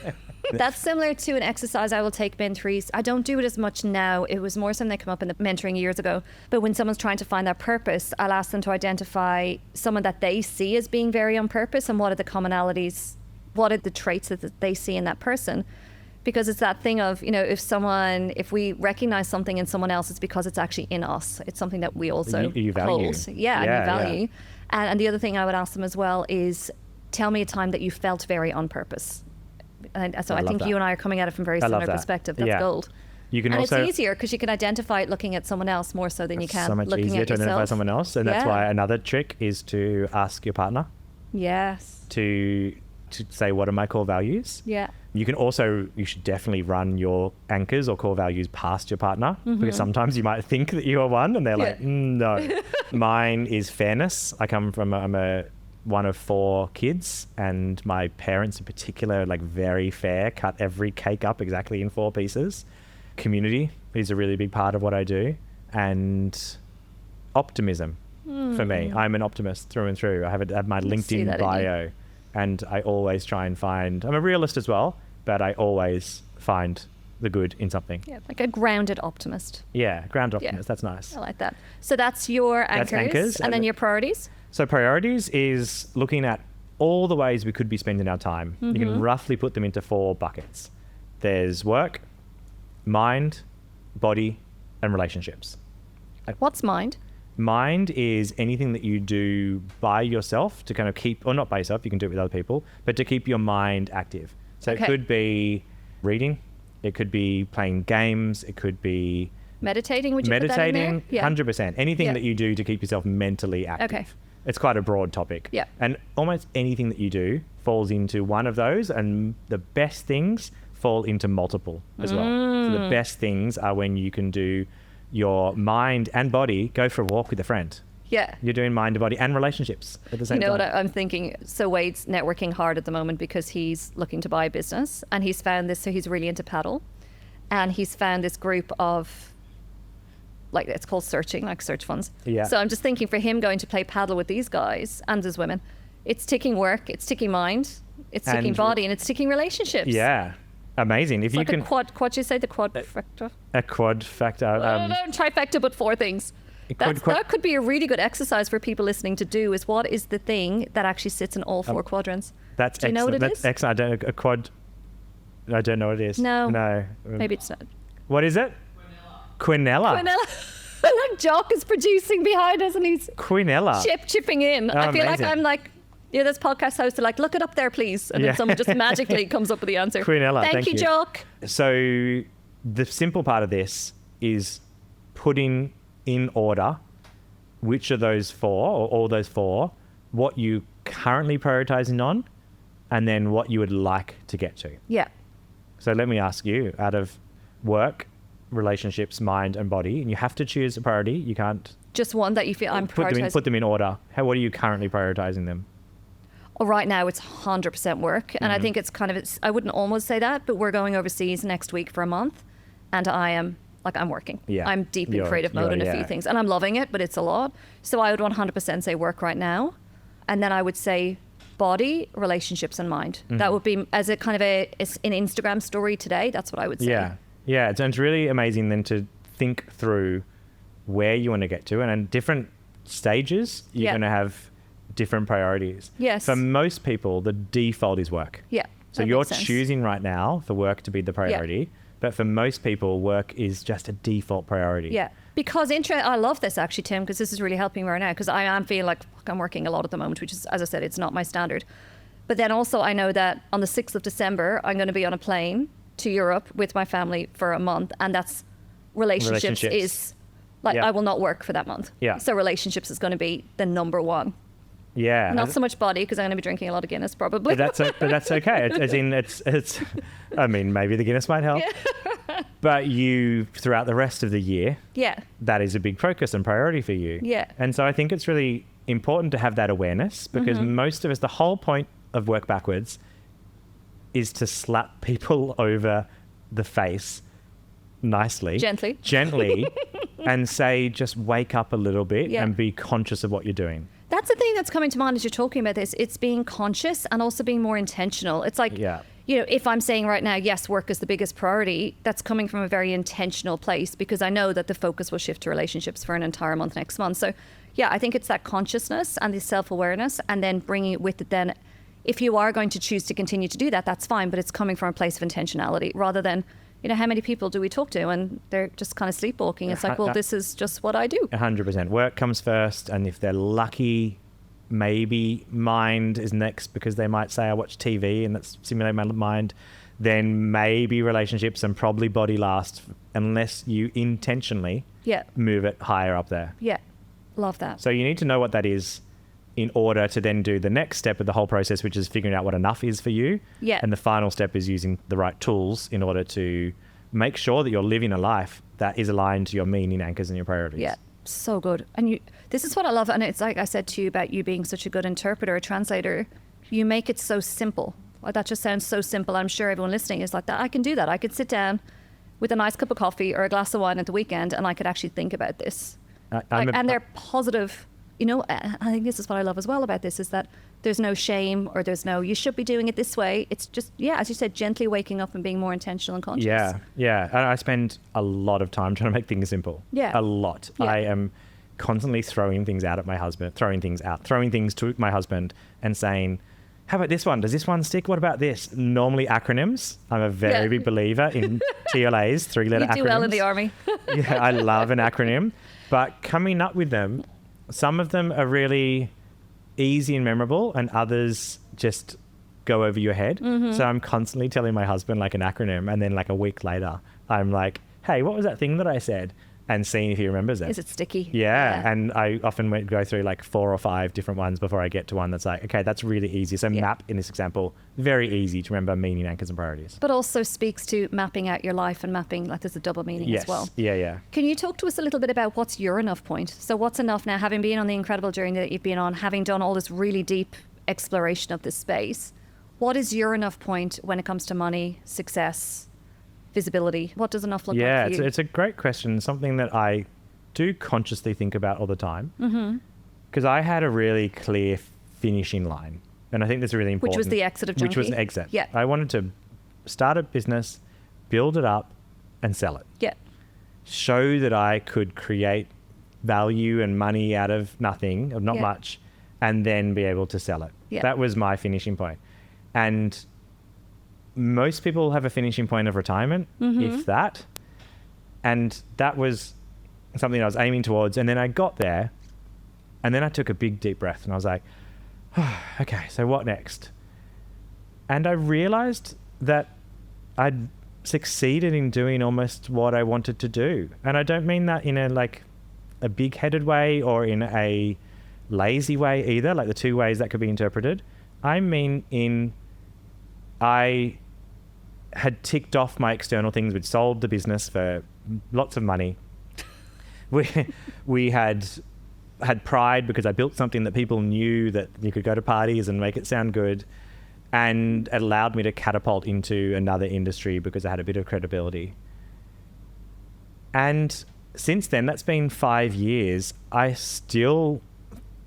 That's similar to an exercise I will take mentorees. I don't do it as much now. It was more something that came up in the mentoring years ago. But when someone's trying to find their purpose, I'll ask them to identify someone that they see as being very on purpose and what are the commonalities, what are the traits that they see in that person. Because it's that thing of, if we recognize something in someone else, it's because it's actually in us. It's something that we also you value. hold. Yeah, and you value. And the other thing I would ask them as well is, tell me a time that you felt very on purpose. And so I think that. you and I are coming at it from very similar perspective. That's gold. You can and also, it's easier because you can identify it looking at someone else more so than you can so much looking easier at to yourself. identify someone else. And that's why another trick is to ask your partner. Yes. To say, what are my core values? Yeah. You should definitely run your anchors or core values past your partner, because sometimes you might think that you are one and they're like, no. Mine is fairness. I'm one of 4 kids, and my parents in particular, like, very fair, cut every cake up exactly in 4 pieces. Community is a really big part of what I do, and optimism for me. I'm an optimist through and through. I have it at my LinkedIn bio, and I always try and find, I'm a realist as well, but I always find the good in something. Yeah, like a grounded optimist. Yeah, grounded optimist. That's nice. I like that. So that's your anchors. And then your priorities? So priorities is looking at all the ways we could be spending our time. You can roughly put them into 4 buckets. There's work, mind, body, and relationships. What's mind? Mind is anything that you do by yourself to kind of keep, or not by yourself, you can do it with other people, but to keep your mind active. So it could be reading, it could be playing games, it could be meditating. Would you put that in there? Yeah. 100%. Anything that you do to keep yourself mentally active. Okay. It's quite a broad topic. Yeah. And almost anything that you do falls into one of those, and the best things fall into multiple as well. So the best things are when you can do your mind and body, go for a walk with a friend. Yeah. You're doing mind and body and relationships at the same time. You know what I'm thinking? So Wade's networking hard at the moment because he's looking to buy a business, and he's found this, so he's really into paddle, and he's found this group of, like, it's called searching, like search funds. Yeah. So I'm just thinking, for him going to play paddle with these guys and as women, it's ticking work, it's ticking mind, it's ticking body, and it's ticking relationships. Yeah. Amazing. If it's you like can, what you say, the quad factor? a quad factor. Trifecta, but 4 things. That could be a really good exercise for people listening to do, is what is the thing that actually sits in all 4 quadrants? That's do you know what it That's is? excellent. I don't know what it is. No. Maybe it's not. What is it? Quinella. Like Jock is producing behind us, and he's Quinella. chipping in. I feel amazing. like I'm like, this podcast host are like, look it up there, please. And then someone just magically comes up with the answer. Quinella, thank you. Jock. So the simple part of this is putting in order which of those 4, or all those 4, what you currently prioritizing on, and then what you would like to get to. Yeah. So let me ask you, out of work, relationships, mind, and body, and you have to choose a priority. You can't just one that you feel I'm prioritizing. Put them in order. What are you currently prioritizing them? Oh, right now it's 100% work, and I think it's I wouldn't almost say that, but we're going overseas next week for a month, and I'm working. Yeah. I'm deep in creative mode in a few things, and I'm loving it, but it's a lot. So I would 100% say work right now, and then I would say body, relationships, and mind. That would be as a kind of an Instagram story today. That's what I would say. Yeah. It's really amazing then to think through where you want to get to, and in different stages you're going to have different priorities. Yes. For most people, the default is work. Yeah. So you're choosing right now for work to be the priority, but for most people, work is just a default priority. Yeah. Because I love this actually, Tim, because this is really helping me right now, because I am feeling like I'm working a lot at the moment, which is, as I said, it's not my standard. But then also I know that on the 6th of December, I'm going to be on a plane to Europe with my family for a month, and that's relationships. Is like, I will not work for that month. Yeah. So relationships is going to be the number one. Yeah. Not so much body, because I'm going to be drinking a lot of Guinness probably. But that's okay. It's I mean, maybe the Guinness might help. Yeah. But you, throughout the rest of the year, that is a big focus and priority for you. Yeah. And so I think it's really important to have that awareness, because most of us, the whole point of Work Backwards is to slap people over the face nicely. Gently. and say, just wake up a little bit Yeah. and be conscious of what you're doing. That's the thing that's coming to mind as you're talking about this. It's being conscious and also being more intentional. It's like, Yeah. you know, if I'm saying right now, yes, work is the biggest priority, that's coming from a very intentional place because I know that the focus will shift to relationships for an entire month next month. So, yeah, I think it's that consciousness and the self-awareness and then bringing it with it then. If you are going to choose to continue to do that, that's fine, but it's coming from a place of intentionality rather than, you know, how many people do we talk to and they're just kind of sleepwalking? It's like, well, this is just what I do. 100%. Work comes first, and if they're lucky, maybe mind is next because they might say, I watch TV and that's stimulate my mind. Then maybe relationships and probably body last, unless you intentionally Yeah. move it higher up there. Yeah. Love that. So you need to know what that is in order to then do the next step of the whole process, which is figuring out what enough is for you. Yeah. And the final step is using the right tools in order to make sure that you're living a life that is aligned to your meaning anchors and your priorities. Yeah, so good. And this is what I love. And it's like I said to you about you being such a good interpreter, a translator. You make it so simple. Like, that just sounds so simple. I'm sure everyone listening is like that. I can do that. I could sit down with a nice cup of coffee or a glass of wine at the weekend and I could actually think about this. And they're positive. You know, I think this is what I love as well about this is that there's no shame or there's no, you should be doing it this way. It's just, yeah, as you said, gently waking up and being more intentional and conscious. Yeah. And I spend a lot of time trying to make things simple. Yeah. A lot. Yeah. I am constantly throwing things out at my husband, throwing things to my husband and saying, how about this one? Does this one stick? What about this? Normally acronyms. I'm a very big believer in TLAs, 3-letter acronyms. You do well in the army. Yeah, I love an acronym. But coming up with them, some of them are really easy and memorable and others just go over your head. Mm-hmm. So I'm constantly telling my husband like an acronym and then like a week later, I'm like, hey, what was that thing that I said? And seeing if he remembers it. Is it sticky? Yeah. And I often go through like 4 or 5 different ones before I get to one that's like, okay, that's really easy. So map in this example, very easy to remember meaning, anchors and priorities. But also speaks to mapping out your life and mapping, like there's a double meaning as well. Yeah. Can you talk to us a little bit about what's your enough point? So what's enough now, having been on the incredible journey that you've been on, having done all this really deep exploration of this space, what is your enough point when it comes to money, success, visibility? What does enough look like for you? Yeah, it's a great question. Something that I do consciously think about all the time. Because I had a really clear finishing line. And I think that's really important. Which was the exit of Junkie? Which was the exit. Yeah. I wanted to start a business, build it up, and sell it. Yeah. Show that I could create value and money out of nothing, of not much, and then be able to sell it. Yeah. That was my finishing point. And most people have a finishing point of retirement, if that. And that was something I was aiming towards. And then I got there and then I took a big deep breath and I was like, oh, okay, so what next? And I realized that I'd succeeded in doing almost what I wanted to do. And I don't mean that in a big-headed way or in a lazy way either, like the 2 ways that could be interpreted. I mean I had ticked off my external things. We'd sold the business for lots of money. We had pride because I built something that people knew that you could go to parties and make it sound good, and it allowed me to catapult into another industry because I had a bit of credibility. And since then, that's been 5 years, I still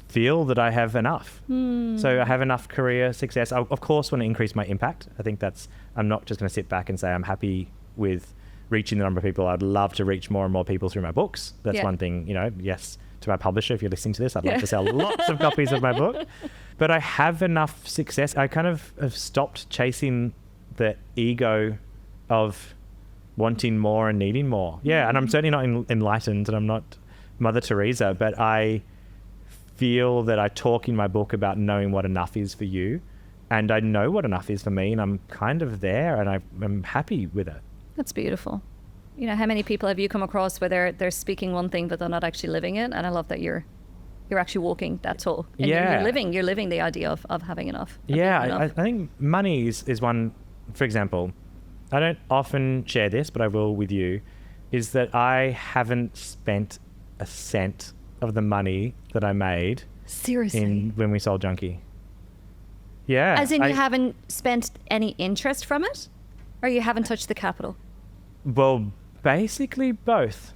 feel that I have enough. So I have enough career success. I, of course, want to increase my impact. I think I'm not just going to sit back and say I'm happy with reaching the number of people. I'd love to reach more and more people through my books. That's one thing, yes, to my publisher, if you're listening to this, I'd love to sell lots of copies of my book. But I have enough success. I kind of have stopped chasing the ego of wanting more and needing more. Yeah, and I'm certainly not enlightened and I'm not Mother Teresa, but I feel that I talk in my book about knowing what enough is for you. And I know what enough is for me, and I'm kind of there, and I'm happy with it. That's beautiful. How many people have you come across where they're speaking one thing, but they're not actually living it? And I love that you're actually walking that talk. And you're living the idea of having enough. I think money is one, for example, I don't often share this, but I will with you, is that I haven't spent a cent of the money that I made. Seriously? When we sold Junkie. Yeah. As in you haven't spent any interest from it? Or you haven't touched the capital? Well, basically both.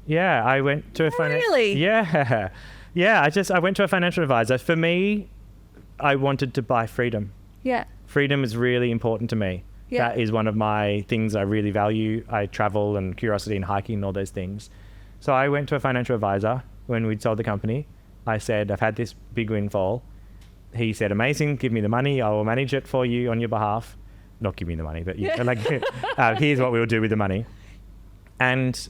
Yeah, I went to a Really? Yeah. Yeah, I went to a financial advisor. For me, I wanted to buy freedom. Yeah. Freedom is really important to me. Yeah. That is one of my things I really value. I travel and curiosity and hiking and all those things. So I went to a financial advisor when we'd sold the company. I said, I've had this big windfall. He said, amazing, give me the money. I will manage it for you on your behalf. Not give me the money, but like, here's what we will do with the money. And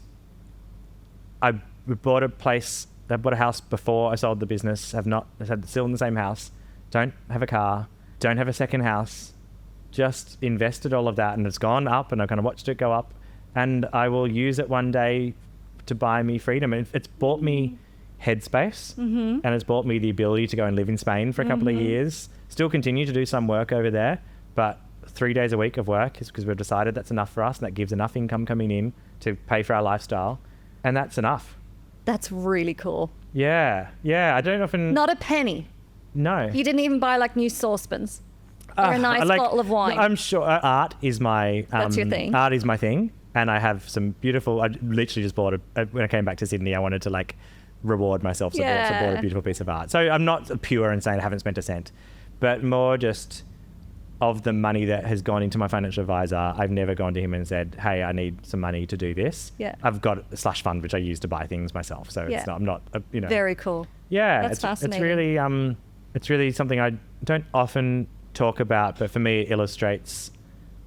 I bought I bought a house before I sold the business. Still in the same house. Don't have a car. Don't have a second house. Just invested all of that, and it's gone up, and I've kind of watched it go up. And I will use it one day to buy me freedom. And it's bought me headspace, and it's bought me the ability to go and live in Spain for a couple of years. Still continue to do some work over there, but 3 days a week of work is because we've decided that's enough for us, and that gives enough income coming in to pay for our lifestyle, and that's enough. That's really cool. Yeah. I don't often... Not a penny. No. You didn't even buy like new saucepans or a nice bottle of wine. I'm sure art is my... That's your thing. Art is my thing, and I have some beautiful... I literally just bought when I came back to Sydney, I wanted to like reward myself, so I bought a beautiful piece of art. So I'm not pure and saying I haven't spent a cent, but more just of the money that has gone into my financial advisor. I've never gone to him and said, hey, I need some money to do this. Yeah. I've got a slush fund, which I use to buy things myself. So it's not, I'm not, Very cool. Yeah. That's fascinating. It's really something I don't often talk about, but for me, it illustrates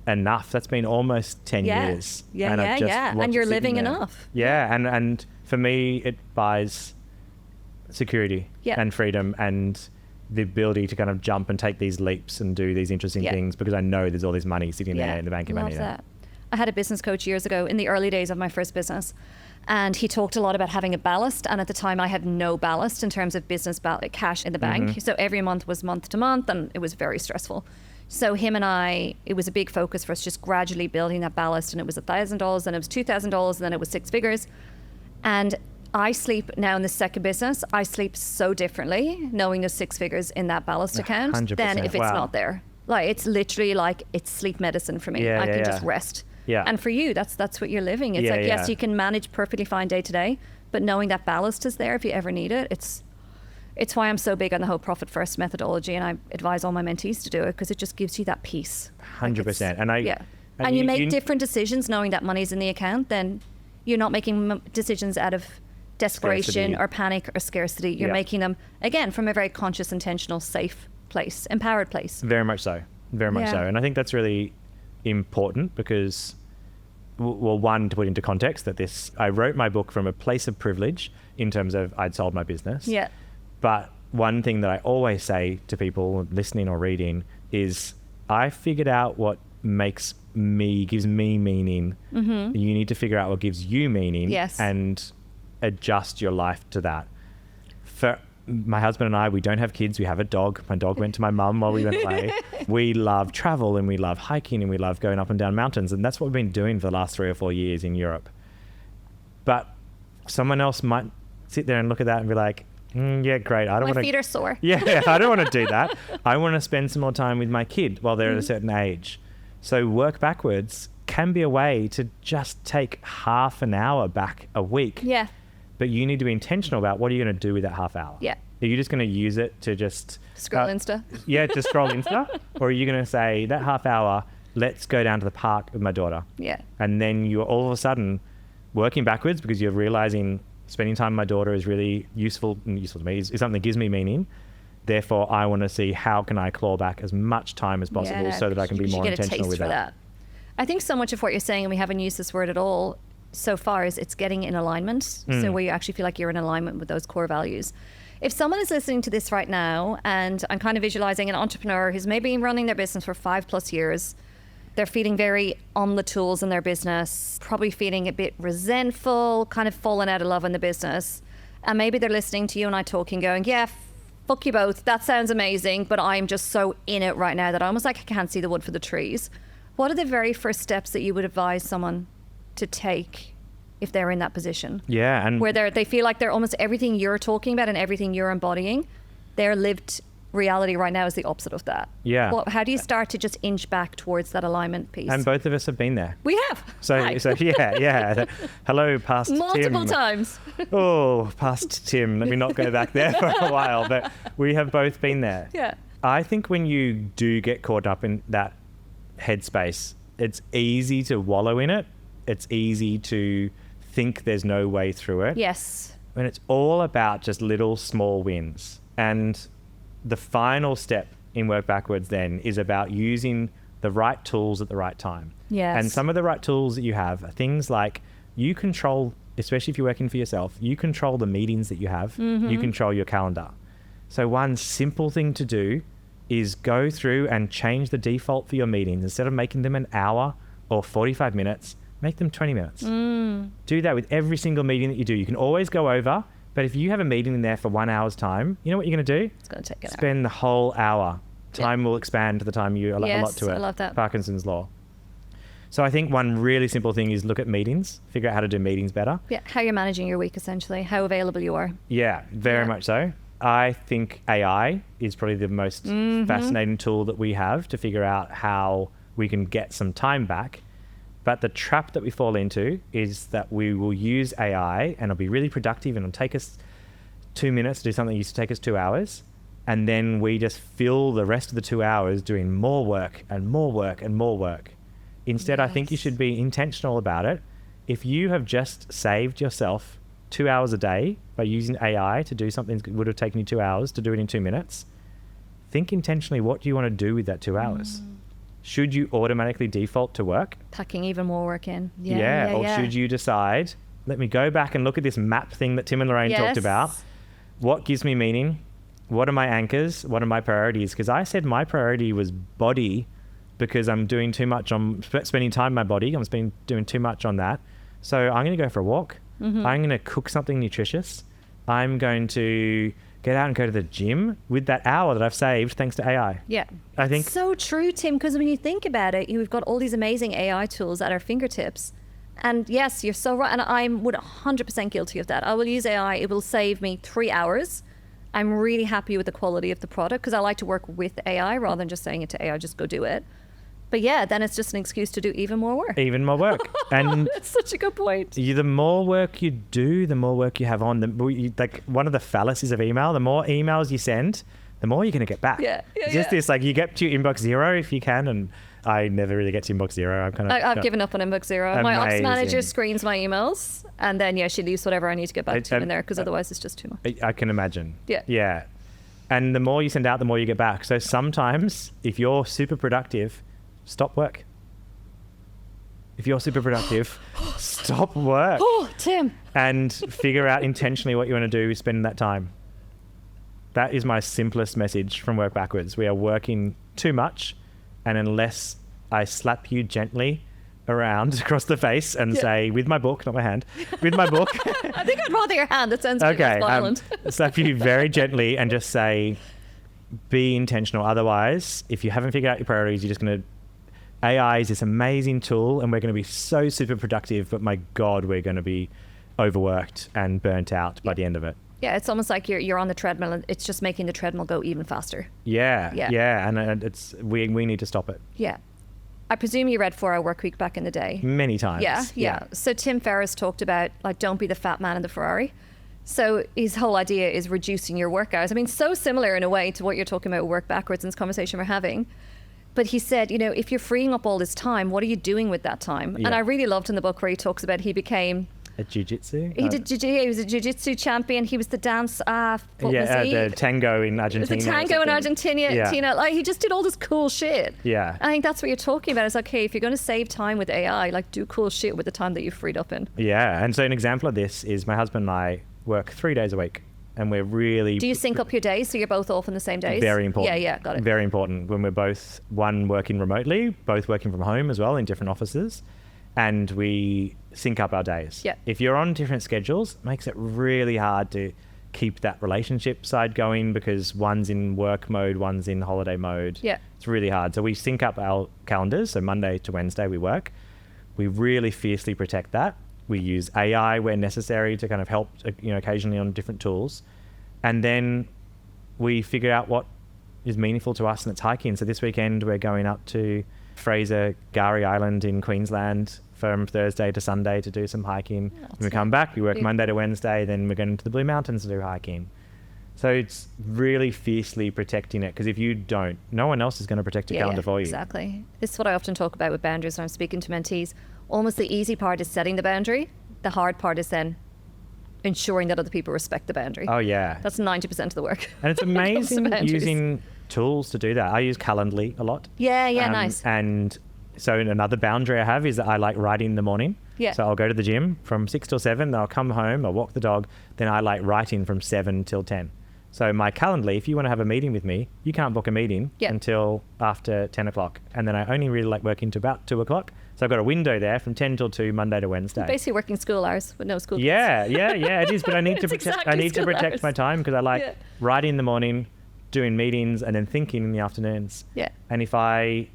enough. That's been almost 10 years. And And you're living enough. Yeah. And for me, it buys security and freedom and the ability to kind of jump and take these leaps and do these interesting things, because I know there's all this money sitting there in the bank of money. That. I had a business coach years ago in the early days of my first business, and he talked a lot about having a ballast. And at the time I had no ballast in terms of business cash in the bank. So every month was month to month, and it was very stressful. So him and I, it was a big focus for us, just gradually building that ballast. And it was $1,000, then it was $2,000, and then it was six figures. And I sleep now in the second business. I sleep so differently knowing there's six figures in that ballast account 100%. than if it's not there. Like, it's literally like it's sleep medicine for me. I can just rest. Yeah. And for you, that's what you're living. It's yes, you can manage perfectly fine day to day, but knowing that ballast is there if you ever need it, it's why I'm so big on the whole profit first methodology, and I advise all my mentees to do it, because it just gives you that peace. 100%. And you make different decisions knowing that money's in the account. Then you're not making decisions out of desperation or panic or scarcity. You're making them, again, from a very conscious, intentional, safe place, empowered place. Very much so. And I think that's really important because, well, one, to put into context that I wrote my book from a place of privilege in terms of I'd sold my business. Yeah. But one thing that I always say to people listening or reading is I figured out what gives me meaning. You need to figure out what gives you meaning. Yes. And adjust your life to that. For my husband and I, we don't have kids. We have a dog. My dog went to my mum while we went away. We love travel, and we love hiking, and we love going up and down mountains. And that's what we've been doing for the last 3 or 4 years in Europe. But someone else might sit there and look at that and be like, yeah, great. I don't want to. My feet are sore. Yeah, I don't want to do that. I want to spend some more time with my kid while they're at a certain age. So work backwards can be a way to just take half an hour back a week. Yeah. But you need to be intentional about what are you going to do with that half hour. Yeah. Are you just going to use it to just... Scroll Insta? Yeah, to scroll Insta? Or are you going to say, that half hour, let's go down to the park with my daughter? Yeah. And then you're all of a sudden working backwards because you're realizing spending time with my daughter is really useful to me, is something that gives me meaning. Therefore, I want to see how can I claw back as much time as possible so that I can be more intentional with that. I think so much of what you're saying, and we haven't used this word at all so far, is it's getting in alignment. So where you actually feel like you're in alignment with those core values. If someone is listening to this right now, and I'm kind of visualizing an entrepreneur who's maybe been running their business for 5+ years, they're feeling very on the tools in their business, probably feeling a bit resentful, kind of falling out of love in the business. And maybe they're listening to you and I talking, going, yeah, fuck you both. That sounds amazing, but I'm just so in it right now that I almost like I can't see the wood for the trees. What are the very first steps that you would advise someone to take if they're in that position? Yeah. And where they feel like they're almost everything you're talking about and everything you're embodying, they're lived reality right now is the opposite of that. Yeah. Well, how do you start to just inch back towards that alignment piece? And both of us have been there. We have. So, Right. so yeah. Hello, past Multiple Tim. times. Oh, past Tim. Let me not go back there for a while. But we have both been there. Yeah. I think when you do get caught up in that headspace, it's easy to wallow in it. It's easy to think there's no way through it. Yes. When it's all about just little small wins. And the final step in Work Backwards then is about using the right tools at the right time. Yes. And some of the right tools that you have are things like you control, especially if you're working for yourself, you control the meetings that you have. You control your calendar. So one simple thing to do is go through and change the default for your meetings. Instead of making them an hour or 45 minutes, make them 20 minutes. Do that with every single meeting that you do. You can always go over, but if you have a meeting in there for 1 hour's time, you know what you're going to do? It's going to take an hour. Spend the whole hour. Time will expand to the time you allot Yes, to it. I love that. Parkinson's law. So I think one really simple thing is look at meetings, figure out how to do meetings better. Yeah, how you're managing your week, essentially, how available you are. Yeah, very much so. I think AI is probably the most fascinating tool that we have to figure out how we can get some time back. But the trap that we fall into is that we will use AI and it'll be really productive and it'll take us 2 minutes to do something that used to take us 2 hours. And then we just fill the rest of the 2 hours doing more work and more work and more work. Instead, I think you should be intentional about it. If you have just saved yourself 2 hours a day by using AI to do something that would have taken you 2 hours to do it in 2 minutes, think intentionally, what do you want to do with that 2 hours? Should you automatically default to work? Packing even more work in. Or should you decide, let me go back and look at this map thing that Tim and Lorraine talked about. What gives me meaning? What are my anchors? What are my priorities? Because I said my priority was body because I'm doing too much on spending time in my body. I'm doing too much on that. So I'm going to go for a walk. I'm going to cook something nutritious. I'm going to get out and go to the gym with that hour that I've saved thanks to AI. Yeah. I think So true, Tim, because when you think about it, you've got all these amazing AI tools at our fingertips. And yes, you're so right. And I'm 100% guilty of that. I will use AI. It will save me 3 hours. I'm really happy with the quality of the product because I like to work with AI rather than just saying it to AI, just go do it. But yeah, then it's just an excuse to do even more work. even more work. And That's such a good point. the more work you do, the more work you have on. Like one of the fallacies of email, the more emails you send, the more you're going to get back. It's just this, like you get to inbox zero if you can. And I never really get to inbox zero. I've given up on inbox zero. My ops manager Amazing. screens my emails and then, she leaves whatever I need to get back to in there because otherwise it's just too much. I can imagine. Yeah. Yeah. And the more you send out, the more you get back. So sometimes if you're super productive, stop work. If you're super productive, stop work. Oh, Tim. And figure out intentionally what you want to do with spending that time. That is my simplest message from Work Backwards. We are working too much, and unless I slap you gently around across the face and say, with my book, not my hand, with my book. I think I'd rather your hand. That sounds Okay, violent. slap you very gently and just say, be intentional. Otherwise, if you haven't figured out your priorities, you're just going to... AI is this amazing tool and we're going to be so super productive, but my God, we're going to be overworked and burnt out by the end of it. Yeah, it's almost like you're on the treadmill and it's just making the treadmill go even faster. Yeah. And it's we need to stop it. Yeah. I presume you read 4 Hour Work Week back in the day. Many times. Yeah. So Tim Ferriss talked about, like, don't be the fat man in the Ferrari. So his whole idea is reducing your work hours. I mean, so similar in a way to what you're talking about with Work Backwards in this conversation we're having. But he said, if you're freeing up all this time, what are you doing with that time? Yeah. And I really loved in the book where he talks about he became... A jiu-jitsu? He was a jiu-jitsu champion. He was the dance... what was he? The tango in Argentina. The tango in Argentina. Yeah. Like, he just did all this cool shit. Yeah. I think that's what you're talking about. It's like, hey, if you're going to save time with AI, like, do cool shit with the time that you've freed up in. Yeah. And so an example of this is my husband and I work 3 days a week. And we're really... Do you sync up your days so you're both off on the same days? Very important. Yeah, got it. Very important when we're both, one, working remotely, both working from home as well in different offices, and we sync up our days. Yeah. If you're on different schedules, it makes it really hard to keep that relationship side going because one's in work mode, one's in holiday mode. Yeah. It's really hard. So we sync up our calendars. So Monday to Wednesday we work. We really fiercely protect that. We use AI where necessary to kind of help, occasionally on different tools. And then we figure out what is meaningful to us, and it's hiking. So this weekend we're going up to Fraser Gari Island in Queensland from Thursday to Sunday to do some hiking. When we come back, we work Monday to Wednesday, then we're going to the Blue Mountains to do hiking. So it's really fiercely protecting it, because if you don't, no one else is going to protect your calendar for you. Exactly. This is what I often talk about with boundaries when I'm speaking to mentees. Almost the easy part is setting the boundary. The hard part is then ensuring that other people respect the boundary. Oh, yeah. That's 90% of the work. And it's amazing using tools to do that. I use Calendly a lot. Yeah, nice. And so another boundary I have is that I like writing in the morning. Yeah. So I'll go to the gym from 6 till 7, then I'll come home, I'll walk the dog, then I like writing from 7 till 10. So my Calendly, if you want to have a meeting with me, you can't book a meeting until after 10 o'clock. And then I only really like working to about 2 o'clock. So I've got a window there from 10 till 2, Monday to Wednesday. You're basically working school hours with no school kids. Yeah, it is. But I need to protect hours. my time, because I like writing in the morning, doing meetings, and then thinking in the afternoons. Yeah. And if I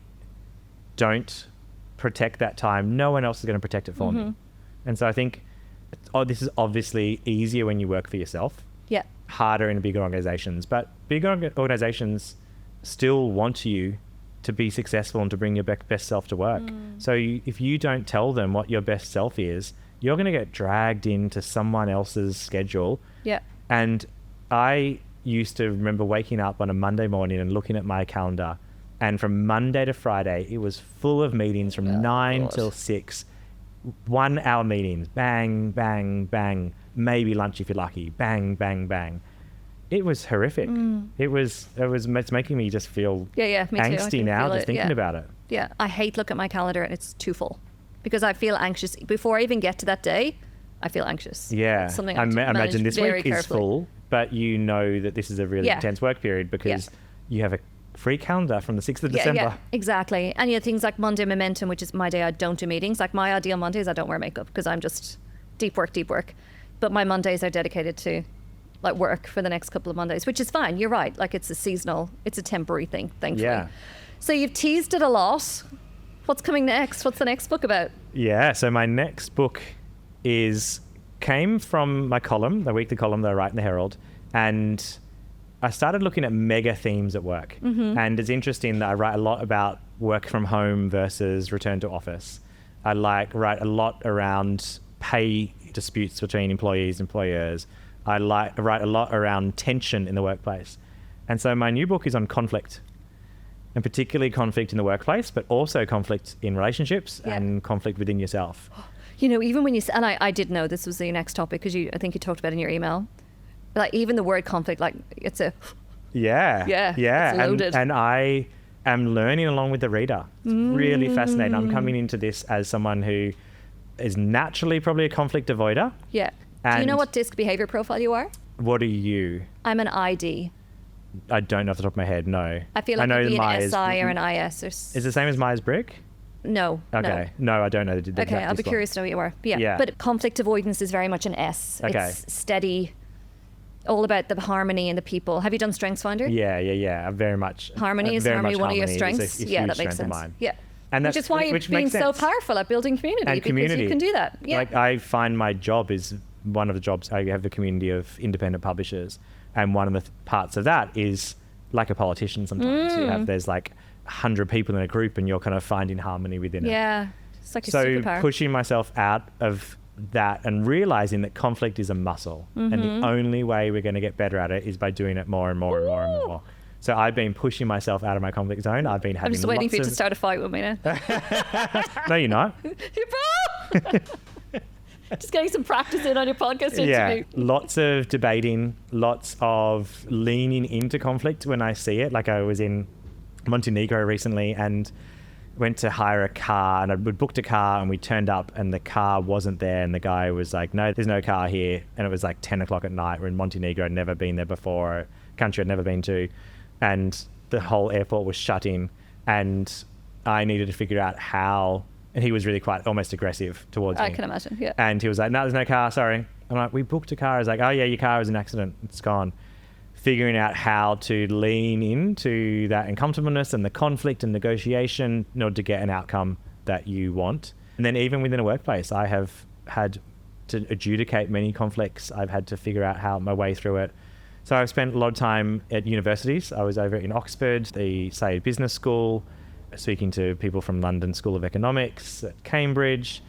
don't protect that time, no one else is going to protect it for me. And so I think, this is obviously easier when you work for yourself. Yeah. Harder in bigger organizations, but bigger organizations still want you to be successful and to bring your best self to work. So if you don't tell them what your best self is, you're going to get dragged into someone else's schedule. Yeah. And I used to remember waking up on a Monday morning and looking at my calendar, and from Monday to Friday, it was full of meetings from 9 till 6, 1 hour meetings, bang, bang, bang, maybe lunch if you're lucky, bang, bang, bang. It was horrific. It's making me just feel me too. angsty now just thinking about it. Yeah, I hate looking at my calendar and it's too full, because I feel anxious before I even get to that day. I feel anxious. Yeah, It's something I I have to imagine manage this very week is carefully. full, but you know that this is a really intense work period, because you have a free calendar from the 6th of December. Yeah, exactly. And things like Monday Momentum, which is my day I don't do meetings. Like my ideal Mondays, I don't wear makeup, because I'm just deep work. But my Mondays are dedicated to like work for the next couple of Mondays, which is fine. You're right. Like it's a temporary thing, thankfully. Yeah. So you've teased it a lot. What's coming next? What's the next book about? Yeah, so my next book came from my column, the weekly column that I write in the Herald, and I started looking at mega themes at work. And it's interesting that I write a lot about work from home versus return to office. I write a lot around pay disputes between employees and employers. I write a lot around tension in the workplace. And so my new book is on conflict, and particularly conflict in the workplace, but also conflict in relationships and conflict within yourself. Even when and I did know this was the next topic, because I think you talked about it in your email, like even the word conflict, like it's a it's loaded. And I am learning along with the reader. It's really fascinating. I'm coming into this as someone who is naturally probably a conflict avoider. Yeah. Do you know what DISC behavior profile you are? What are you? I'm an ID. I don't know off the top of my head, no. I feel like you'd be an SI or an IS. Is it the same as Myers-Briggs? No. Okay. No, I don't know. Okay, I'll be curious to know what you are. Yeah. But conflict avoidance is very much an S. Okay. It's steady, all about the harmony and the people. Have you done StrengthsFinder? Yeah. Very much. Harmony is one of your strengths? Yeah, that makes sense. Yeah. And which is why you've been so powerful at building community, and because you can do that. Yeah. Like I find my job is one of the jobs. I have the community of independent publishers, and one of the parts of that is like a politician sometimes. There's like 100 people in a group, and you're kind of finding harmony within it. Yeah, it's like a so superpower. Pushing myself out of that and realizing that conflict is a muscle, and the only way we're going to get better at it is by doing it more and more and more and more. So I've been pushing myself out of my conflict zone. I've been having I'm just waiting for you to start a fight with me now. No, you're not. Just getting some practice in on your podcast interview. Yeah, lots of debating, lots of leaning into conflict when I see it. Like I was in Montenegro recently and went to hire a car, and I'd booked a car, and we turned up and the car wasn't there, and the guy was like, no, there's no car here. And it was like 10 o'clock at night. We're in Montenegro. I'd never been there before, a country I'd never been to. And the whole airport was shut in, and I needed to figure out how, and he was really quite almost aggressive towards me. I can imagine, yeah. And he was like, no, there's no car, sorry. I'm like, we booked a car. I was like, oh yeah, your car was an accident, it's gone. Figuring out how to lean into that uncomfortableness and the conflict and negotiation in order to get an outcome that you want. And then even within a workplace, I have had to adjudicate many conflicts. I've had to figure out how my way through it. So I've spent a lot of time at universities. I was over in Oxford, the Sayed Business School, speaking to people from London School of Economics, at Cambridge,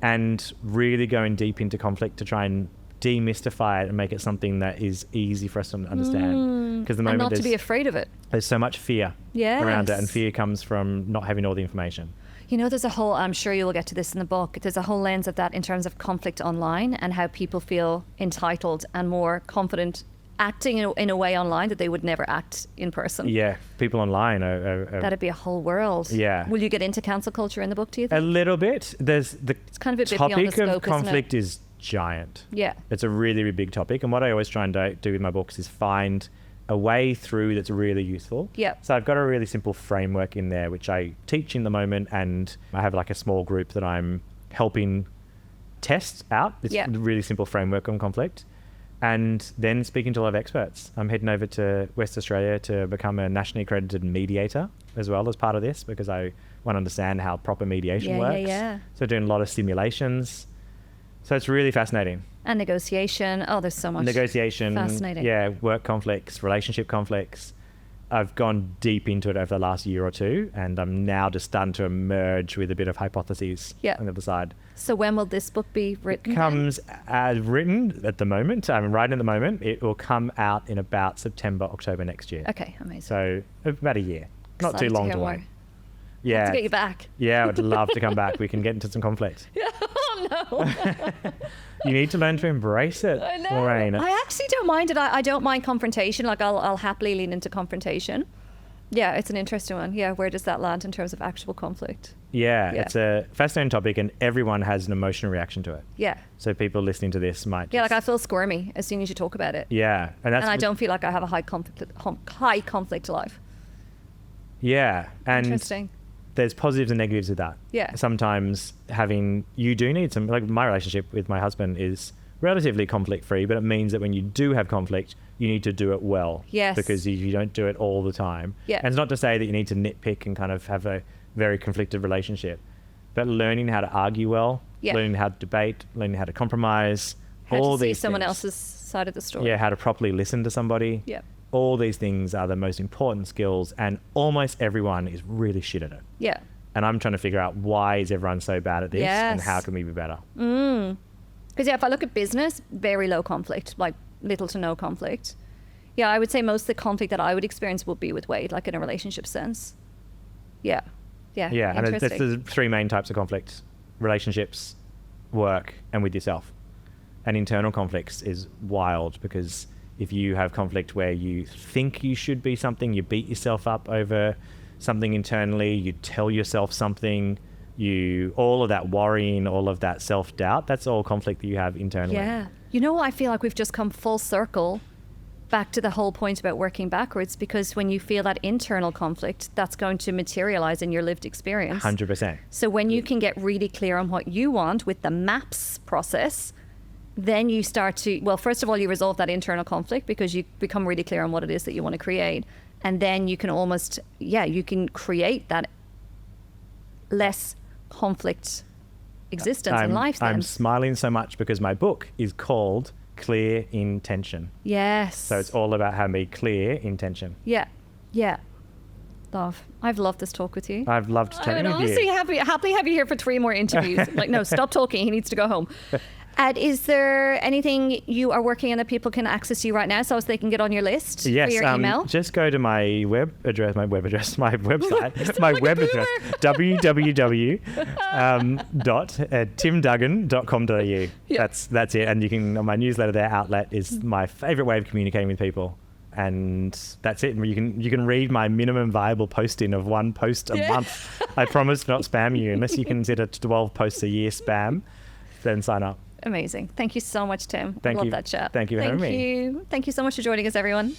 and really going deep into conflict to try and demystify it and make it something that is easy for us to understand. Because the moment and not to be afraid of it. There's so much fear around it, and fear comes from not having all the information. You know, there's a whole, I'm sure you'll get to this in the book, there's a whole lens of that in terms of conflict online and how people feel entitled and more confident acting in a way online that they would never act in person. Yeah, people online are That'd be a whole world. Yeah. Will you get into cancel culture in the book, do you think? a little bit. There's the It's kind of a bit beyond the topic scope, of conflict isn't it? is giant. Yeah. It's a really, really big topic, and what I always try and do with my books is find a way through that's really useful. Yeah. So I've got a really simple framework in there which I teach in the moment, and I have like a small group that I'm helping test out. It's a really simple framework on conflict. And then speaking to a lot of experts. I'm heading over to West Australia to become a nationally accredited mediator as well as part of this, because I want to understand how proper mediation works. So doing a lot of simulations. So it's really fascinating. And negotiation. Oh, there's so much. Negotiation. Fascinating. Yeah, work conflicts, relationship conflicts. I've gone deep into it over the last year or two, and I'm now just starting to emerge with a bit of hypotheses on the other side. So when will this book be written? It comes as written at the moment. I'm writing at the moment. It will come out in about September, October next year. Okay, amazing. So about a year. Not too Excited long hear to more. wait. Yeah. To get you back. Yeah, I would love to come back. We can get into some conflict. Oh, no. You need to learn to embrace it, I know. Lorraine. I actually don't mind it. I don't mind confrontation. Like, I'll happily lean into confrontation. Yeah, it's an interesting one. Yeah, where does that land in terms of actual conflict? Yeah, it's a fascinating topic, and everyone has an emotional reaction to it. Yeah. So people listening to this might Yeah, like I feel squirmy as soon as you talk about it. Yeah. And I don't feel like I have a high conflict life. Yeah. And Interesting. there's positives and negatives of that. Yeah. Sometimes you do need some, like my relationship with my husband is relatively conflict free, but it means that when you do have conflict, you need to do it well. Yes. Because you don't do it all the time. Yeah. And it's not to say that you need to nitpick and kind of have a very conflicted relationship, but learning how to argue well, learning how to debate, learning how to compromise, How all to see these someone things. else's side of the story. Yeah, how to properly listen to somebody. Yeah. All these things are the most important skills, and almost everyone is really shit at it. Yeah. And I'm trying to figure out why is everyone so bad at this, and how can we be better? Because if I look at business, very low conflict, like little to no conflict. Yeah, I would say most of the conflict that I would experience would be with Wade, like in a relationship sense. Yeah. Yeah. Yeah, and it's interesting. the three main types of conflict: relationships, work, and with yourself. And internal conflicts is wild, because if you have conflict where you think you should be something, you beat yourself up over something internally, you tell yourself something, all of that worrying, all of that self-doubt, that's all conflict that you have internally. Yeah. You know, I feel like we've just come full circle back to the whole point about working backwards, because when you feel that internal conflict, that's going to materialize in your lived experience. 100%. So when you can get really clear on what you want with the MAPS process, then you start to, well, first of all, you resolve that internal conflict because you become really clear on what it is that you want to create. And then you can almost, you can create that less conflict existence in life then. I'm smiling so much because my book is called Clear Intention. Yes. So it's all about how to be clear intention. Yeah. Yeah. Love. I've loved this talk with you. I've loved chatting with honestly you. happily have you here for 3 more interviews. Like, no, stop talking. He needs to go home. Is there anything you are working on that people can access you right now so they can get on your list for your email? Just go to my website, my website, my like web address, www.timduggan.com.au. Yeah. That's it. And you can, on my newsletter, their outlet is my favorite way of communicating with people. And that's it. You can read my minimum viable posting of 1 post a month. I promise not spam you. Unless you consider 12 posts a year spam, then sign up. Amazing. Thank you so much, Tim. Thank I love you. that chat. Thank you for having me. Thank you so much for joining us, everyone.